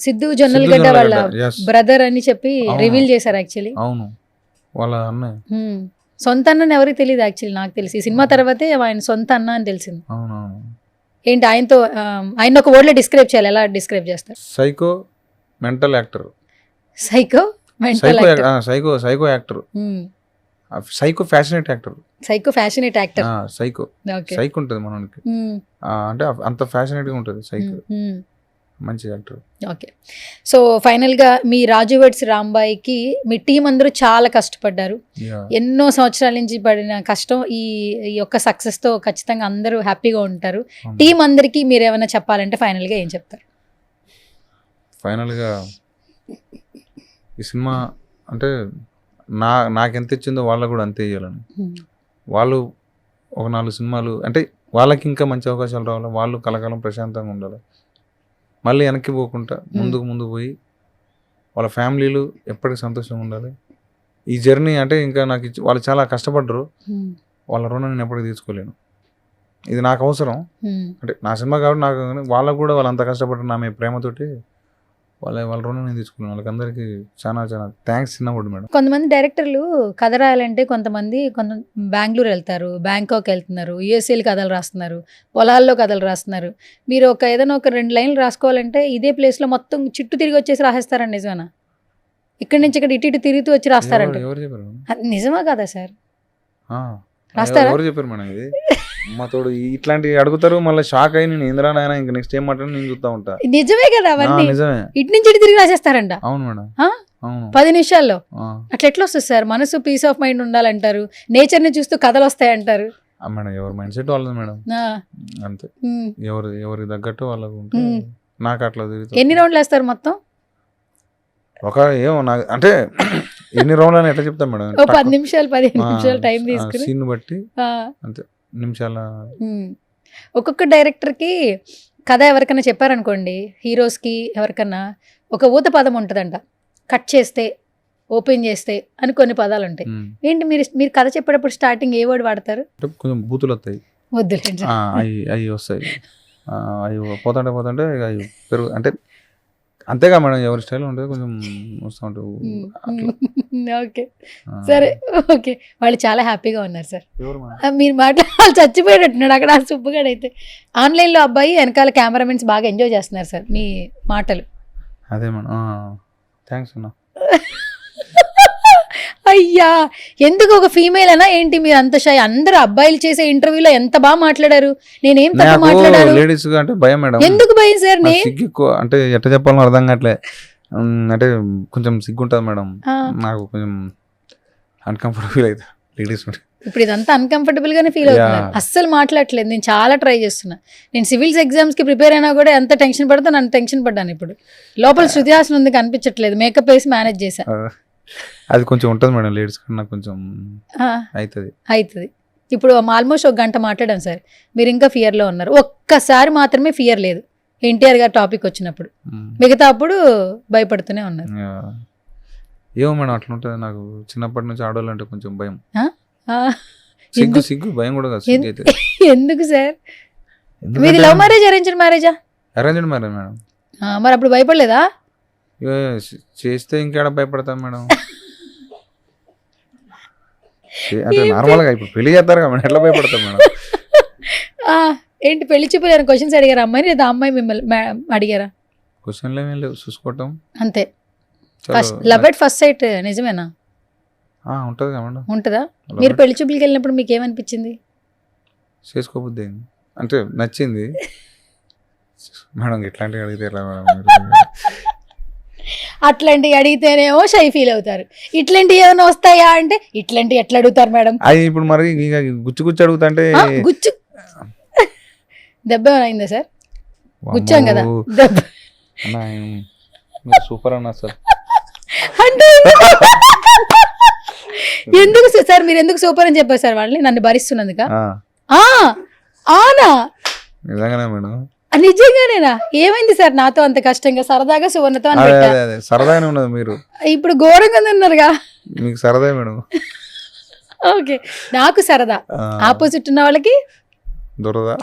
సిద్ధు జొన్నలగడ్డ వాళ్ళ బ్రదర్ అని చెప్పి రివీల్ చేశారు. యాక్చువల్లీ అవును, వాళ్ళ అన్నయ్య. సొంత అన్నని ఎవరికి తెలియదు. యాక్చువల్లీ నాకు తెలిసి సినిమా తర్వాతే ఆయన సొంత అన్న అని తెలిసింది. ఏంటి ఆయనతో ఆయన ఒక వర్డ్ లో డిస్క్రైబ్ చేయాలి, ఎలా డిస్క్రైబ్ చేస్తారు? Psycho mental actor. Psycho actor, psycho passionate actor. Psycho ఉంటుంది మనకి, అంటే అంత ఫ్యాషనేట్ గా ఉంటుంది సైకో. మంచి యాక్టర్. ఓకే. సో ఫైనల్ గా మీ రాజు వెడ్స్ రాంబాయికి మీ టీం అందరూ చాలా కష్టపడ్డారు. ఎన్నో సంవత్సరాల నుంచి పడిన కష్టం ఈ యొక్క సక్సెస్ తో ఖచ్చితంగా అందరూ హ్యాపీగా ఉంటారు. టీం అందరికి మీరు ఏమైనా చెప్పాలంటే ఫైనల్ గా ఏం చెప్తారు? ఫైనల్ గా ఈ సినిమా అంటే నాకెంత ఇచ్చిందో వాళ్ళకు కూడా అంతే ఇవ్వాలని. వాళ్ళు ఒక 4 సినిమాలు అంటే వాళ్ళకి ఇంకా మంచి అవకాశాలు రావాలి, వాళ్ళు కలకాలం ప్రశాంతంగా ఉండాలి, మళ్ళీ వెనక్కి పోకుండా ముందుకు పోయి వాళ్ళ ఫ్యామిలీలు ఎప్పటికీ సంతోషంగా ఉండాలి. ఈ జర్నీ అంటే ఇంకా నాకు వాళ్ళు చాలా కష్టపడ్డరు, వాళ్ళ రుణం నేను ఎప్పటికీ తీసుకోలేను. ఇది నాకు అవసరం, అంటే నా సినిమా కాబట్టి నాకు, వాళ్ళకు కూడా వాళ్ళు అంత కష్టపడ్డారు నా మీద ప్రేమతోటి వాళ్ళ రుణం నేను తీసుకున్నాను. వాళ్ళకందరికీ చాలా చాలా థ్యాంక్స్ చిన్నప్పుడు మేడం. కొంతమంది డైరెక్టర్లు కథ రాయాలంటే కొంత బెంగళూరు వెళ్తారు, బ్యాంకాక్ వెళ్తున్నారు, యూఎస్ఏలు కథలు రాస్తున్నారు, పొలాల్లో కథలు రాస్తున్నారు. మీరు ఏదైనా ఒక 2 లైన్లు రాసుకోవాలంటే ఇదే ప్లేస్లో మొత్తం చుట్టూ తిరిగి వచ్చేసి రాసేస్తారండి, నిజమేనా? ఇక్కడి నుంచి ఇక్కడ ఇటు తిరుగుతూ వచ్చి రాస్తారంట. ఎవరు చెప్పారు మేడం? అది నిజమా కదా సార్? ఆ, రాస్తారా? ఎవరు చెప్పారు మేడం ఇది? మా తోడు ఇట్లాంటివి అడుగుతారు, మళ్ళీ షాక్ అయ్యి నేను ఇంద్రా నాయన ఇంకా నెక్స్ట్ ఏం మాట్లాడి నేను చూస్తా ఉంటా. నిజమే కదా అవన్నీ? నిజమే. ఇటు నుంచి ఇటు తిరిగి రాసేస్తారంట. అవును మేడం. అవును. 10 నిమిషాల్లో అట్లా ఎట్లా వస్తుంది సార్? మనసు పీస్ ఆఫ్ మైండ్ ఉండాలంటారు, నేచర్ ని చూస్తూ కథలు వస్తాయంటారు. మేడం ఎవరి మైండ్ సెట్ వాళ్ళది మేడం, అంతే. ఎవరికి తగ్గట్టు వాళ్ళకు ఉంటే నాకు అట్లా తిరుగుతుంది. ఎన్ని రౌండ్లు వేస్తారు మొత్తం? ఏమో నాకు అంటే ఎన్ని రౌండ్లు అని ఎట్లా చెప్తాం మేడం? 10 నిమిషాలు 15 నిమిషాలు టైం తీసుకుని సీన్ బట్టి అంతే నిమిషాల. ఒక్కొక్క డైరెక్టర్కి కథ ఎవరికైనా చెప్పారనుకోండి, హీరోస్కి ఎవరికన్నా ఒక ఊత పదం ఉంటుందంట, కట్ చేస్తే ఓపెన్ చేస్తే అని కొన్ని పదాలు ఉంటాయి. ఏంటి మీరు కథ చెప్పేటప్పుడు స్టార్టింగ్ ఏ వర్డ్ వాడతారు? కొంచెం బూతులు వస్తాయి, వద్దులేండి, అవి వస్తాయి, అవి పోతుంటే అవి పెరుగు అంటే అంతేగా మేడం, ఎవరి స్టైల్ ఉంటుంది కొంచెం వస్తూ ఉంటుంది. ఓకే సరే, ఓకే. వాళ్ళు చాలా హ్యాపీగా ఉన్నారు సార్. ఎవరు మీరు వాళ్ళు చచ్చిపోయేటట్టున్నాడు అక్కడ ఆ సుబ్బుగాడు. అయితే ఆన్లైన్లో అబ్బాయి వెనకాల కెమెరామెన్స్ బాగా ఎంజాయ్ చేస్తున్నారు సార్ మీ మాటలు. అదే మేడం, థ్యాంక్స్ అన్న. అయ్యా, ఎందుకు ఒక ఫీమేల్ అనా ఏంటి మీరు అంత షై? అందరు అబ్బాయిలు చేసే ఇంటర్వ్యూలో ఎంత బాగా మాట్లాడారు, నేనేం తప్ప మాట్లాడారు? లేడీస్ అంటే భయం మేడం. ఎందుకు భయం సార్? సిగ్గు అంటే ఎట్లా చెప్పాలో అర్థం కావట్లే, అంటే కొంచెం సిగ్గుంటుంది మేడం నాకు, కొంచెం అన్కంఫర్టబుల్ అయితే లేడీస్. ఇప్పుడు ఇదంతా అన్కంఫర్టబుల్ గానే ఫీల్ అవుతున్నారు, అస్సలు మాట్లాడట్లేదు. నేను చాలా ట్రై చేస్తున్నా, నేను సివిల్స్ ఎగ్జామ్స్ కి ప్రిపేర్ అయినా కూడా ఎంత టెన్షన్ పడతా, నన్ను టెన్షన్ పడ్డాను. ఇప్పుడు లోపల శృతి హాసన్ ఉంది కనిపించట్లేదు, మేకప్ వేసి మేనేజ్ చేశా. అది కొంచెం ఉంటుంది మేడం, లేడీస్ కన్నా కొంచెం అవుతుంది. ఇప్పుడు ఆల్మోస్ట్ 1 గంట మాట్లాడాను సార్, మీరు ఇంకా ఫియర్లో ఉన్నారు. ఒక్కసారి మాత్రమే ఫియర్ లేదు, ఎన్టీఆర్ గారు టాపిక్ వచ్చినప్పుడు, మిగతా అప్పుడు భయపడుతూనే ఉన్నారు. ఏమో మేడం అట్లా ఉంటుంది నాకు, చిన్నప్పటి నుంచి ఆడవాళ్ళు అంటే కొంచెం భయం, సిగ్గు భయం కూడా కాదు. ఎందుకు సార్? మీది లవ్ మ్యారేజ్ అరేంజ్డ్ మ్యారేజా? Arranged marriage madam. మరి అప్పుడు భయపడలేదా? చేస్తే ఇంకేడ భయపడతాం మేడం, అంటే నార్మల్ గా ఇప్పుడు పెళ్లి చేస్తారు కదా, ఎట్లా భయపడతాం మేడం? ఏంటి పెళ్లి చూపులు క్వశ్చన్స్ అడిగారా అమ్మాయి, లేదా అమ్మాయి మిమ్మల్ని అడిగారా? క్వశ్చన్లు ఏమీ లేవు, చూసుకోవటం అంతే. లవ్ ఎట్ ఫస్ట్ సైట్ నిజమేనా? ఉంటది కదా మేడం. ఉంటుందా? మీరు పెళ్లి చూపులకి వెళ్ళినప్పుడు మీకు ఏమనిపించింది? చేసుకోబుద్ది అంటే నచ్చింది మేడం. ఇట్లాంటివి అడిగితే ఎలా మేడం? అట్లాంటివి అడిగితేనేమో షై ఫీల్ అవుతారు, ఇట్లాంటివి ఏమైనా వస్తాయా అంటే ఇట్లాంటివి ఎట్లా అడుగుతారు మేడం? అది ఇప్పుడు మరి గుచ్చి అడుగుతుంటే గుచ్చు దెబ్బ ఏమైనా అయిందా సార్? గుచ్చాం కదా దెబ్బ. సూపర్ అన్నా సార్. అంటే ఎందుకు సార్ మీరు ఎందుకు సూపర్ అని చెప్పారు సార్ వాళ్ళని, నన్ను భరిస్తున్నందుక? ఆనా నిజంగానే మేడం? నిజంగానేనా? ఏమైంది సార్ నాతో అంత కష్టంగా? సరదాగా సువర్ణతో అని పెట్టా. సరదాగానే ఉన్నది, మీరు ఇప్పుడు ఘోరంగా ఉన్నారుగా. మీకు సరదా మేడం. ఓకే, నాకు సరదా, ఆపోజిట్ ఉన్న వాళ్ళకి దొరదా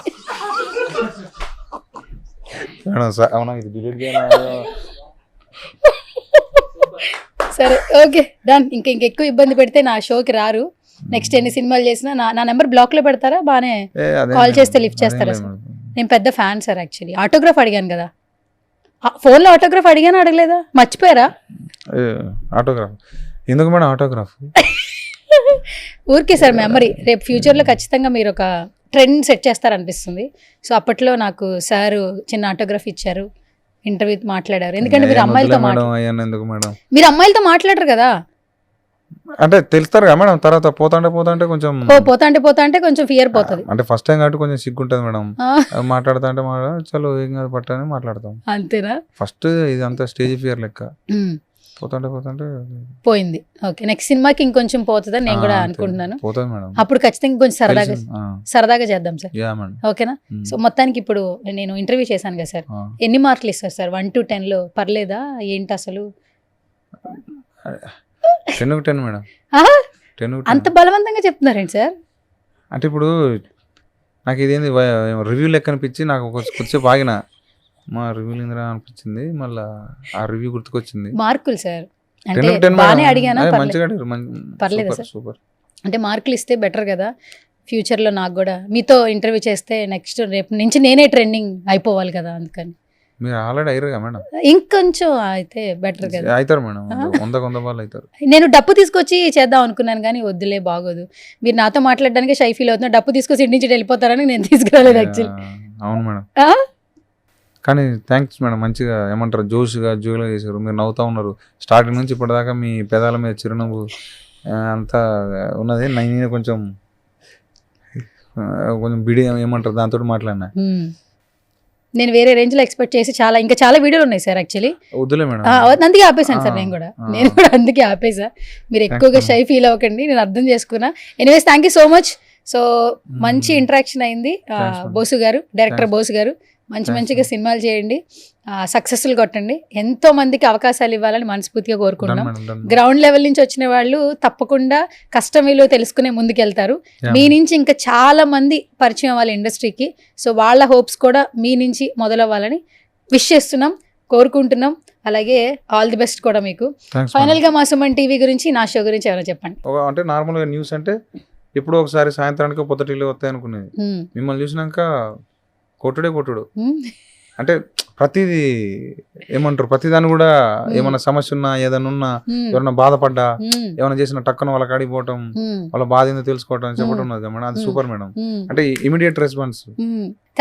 మేడం. అవునా, ఇది డిలీట్ చేయాలి. సరే ఓకే డన్. ఇంకెక్కువ ఇబ్బంది పెడితే నా షోకి రారు. నెక్స్ట్ ఎన్ని సినిమాలు చేసినా నా నెంబర్ బ్లాక్ లో పెడతారా? బానే కాల్ చేస్తే లిఫ్ట్ చేస్తారా సార్? నేను పెద్ద ఫ్యాన్ సార్. యాక్చువల్లీ ఆటోగ్రాఫ్ అడిగాను కదా, ఫోన్లో ఆటోగ్రాఫ్ అడిగాను, అడగలేదా? మర్చిపోయారా? ఆటోగ్రాఫ్ ఎందుకు మేడం? ఆటోగ్రాఫ్ ఊరికే సార్ మెమరీ. రేపు ఫ్యూచర్లో ఖచ్చితంగా మీరు ఒక ట్రెండ్ సెట్ చేస్తారనిపిస్తుంది. సో అప్పట్లో నాకు సార్ చిన్న ఆటోగ్రాఫ్ ఇచ్చారు, ఇంటర్వ్యూ మాట్లాడారు. ఎందుకంటే మీరు అమ్మాయిలతో మీరు అమ్మాయిలతో మాట్లాడరు కదా, అంటే తెలుస్తారు కదా మేడం. తర్వాత పోతాంటే కొంచెం ఫియర్ పోతుంది. అంటే ఫస్ట్ టైం కాబట్టి కొంచెం సిగ్గుంటది మేడం. మాట్లాడుతా అంటే చలో ఏం కాదు పట్టని మాట్లాడతాం, అంతేనా? ఫస్ట్ ఇది అంతా స్టేజ్ ఫియర్ లెక్క. పోతాంటే పోయింది. ఓకే, నెక్స్ట్ సినిమాకి ఇంకొంచెం పోతుందని నేను కూడా అనుకుంటున్నాను. పోతుంది మేడం. అప్పుడు ఖచ్చితంగా కొంచెం సరదాగా చేద్దాం సార్, ఓకేనా? సో మొత్తానికి ఇప్పుడు నేను ఇంటర్వ్యూ చేశాను కదా సార్, ఎన్ని మార్కులు ఇస్తారు సార్? 1 to 10 లో పర్లేదా? ఏంటి అసలు? 10 మేడం. అంత బలవంతంగా చెప్తున్నారేంటి సార్? అంటే ఇప్పుడు నాకు ఇదేంది రివ్యూ లెక్క అనిపించి నాకు కొంచెం ఆగిన మా రివ్యూలు ఇందిరా అనిపించింది, మళ్ళీ ఆ రివ్యూ గుర్తుకొచ్చింది. మార్కులు సార్ 10 అంటే of 10 బాగానే మేడం. అడిగానా? అదే పర్లేదు. మంచిగా అడిగారు, పర్లేదా సూపర్ సార్? సూపర్. అంటే మార్కులు ఇస్తే బెటర్ కదా ఫ్యూచర్లో. నాకు కూడా మీతో ఇంటర్వ్యూ చేస్తే నెక్స్ట్ రేపు నుంచి నేనే ట్రెండింగ్ అయిపోవాలి కదా, అందుకని. మీరు ఆల్రెడీ అయ్యారుగా మేడం. ఇంకొంచెం అయితే బెటర్ కదా. అవుతారు మేడం, 100 బాల్ అవుతారు. నేను డప్పు తీసుకొచ్చి చేద్దాం అనుకున్నాను కానీ వద్దులే బాగోదు, మీరు నాతో మాట్లాడడానికి షై ఫీల్ అవుతున్నా, డప్పు తీసుకొచ్చి ఇంటి నుంచి వెళ్ళిపోతారని నేను తీసుకురాలేదు యాక్చువల్లీ. అవును మేడం, కానీ థ్యాంక్స్ మేడం. మంచిగా ఏమంటారు, జోష్గా జోగా చేశారు. మీరు నవ్వుతా ఉన్నారు స్టార్టింగ్ నుంచి ఇప్పటిదాకా. మీ పెదాల మీద చిరునవ్వు అంతా ఉన్నది. నేను కొంచెం బిడి ఏమంటారు దాంతో మాట్లాడినా. నేను వేరే రేంజ్ లో ఎక్స్పెక్ట్ చేసి ఇంకా చాలా వీడియోలు ఉన్నాయి సార్ యాక్చువల్లీ. వద్దులే మేడం, అందుకే ఆపేసాను సార్. నేను కూడా అందుకే ఆపేసా. మీరు ఎక్కువగా షై ఫీల్ అవ్వకండి, నేను అర్థం చేసుకున్నా. Anyways thank you so much. So మంచి ఇంటరాక్షన్ అయింది. బోసు గారు, డైరెక్టర్ బోసు గారు, మంచిగా సినిమాలు చేయండి, సక్సెస్ఫుల్ కొట్టండి, ఎంతో మందికి అవకాశాలు ఇవ్వాలని మనస్ఫూర్తిగా కోరుకుంటున్నాం. గ్రౌండ్ లెవెల్ నుంచి వచ్చిన వాళ్ళు తప్పకుండా కష్టం విలువ తెలుసుకునే ముందుకెళ్తారు. మీ నుంచి ఇంకా చాలా మంది పరిచయం అవ్వాలి ఇండస్ట్రీకి. సో వాళ్ళ హోప్స్ కూడా మీ నుంచి మొదలవ్వాలని విష్ చేస్తున్నాం, కోరుకుంటున్నాం. అలాగే ఆల్ ది బెస్ట్ కూడా మీకు. ఫైనల్ గా మా సుమన్ టీవీ గురించి, నా షో గురించి ఏమైనా చెప్పండి. అంటే నార్మల్ గా న్యూస్ అంటే ఎప్పుడో ఒకసారి సాయంత్రానికి పొద్దుటిల్లు వస్తాయి అనుకునేది. మిమ్మల్ని చూసినాక కొట్టుడు అంటే ప్రతిదీ ఏమంటారు, ప్రతిదాన్ని కూడా ఏమన్నా సమస్య ఉన్నా, ఏదైనా ఉన్నా, ఎవరన్నా బాధపడ్డా, ఏమైనా చేసిన టక్కున వాళ్ళ కాడికి పోవటం, వాళ్ళ బాధ ఏందో తెలుసుకోవటం చెప్పడం ఉన్నది మేడం. అది సూపర్ మేడం, అంటే immediate response.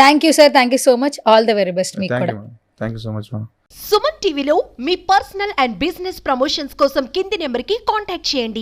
Thank you sir, thank you so much, all the very best మీకు కూడా. Thank you so much madam. Suman టీవీలో మీ పర్సనల్ అండ్ బిజినెస్ ప్రమోషన్స్ కోసం కింది నెంబర్కి కాంటాక్ట్ చేయండి.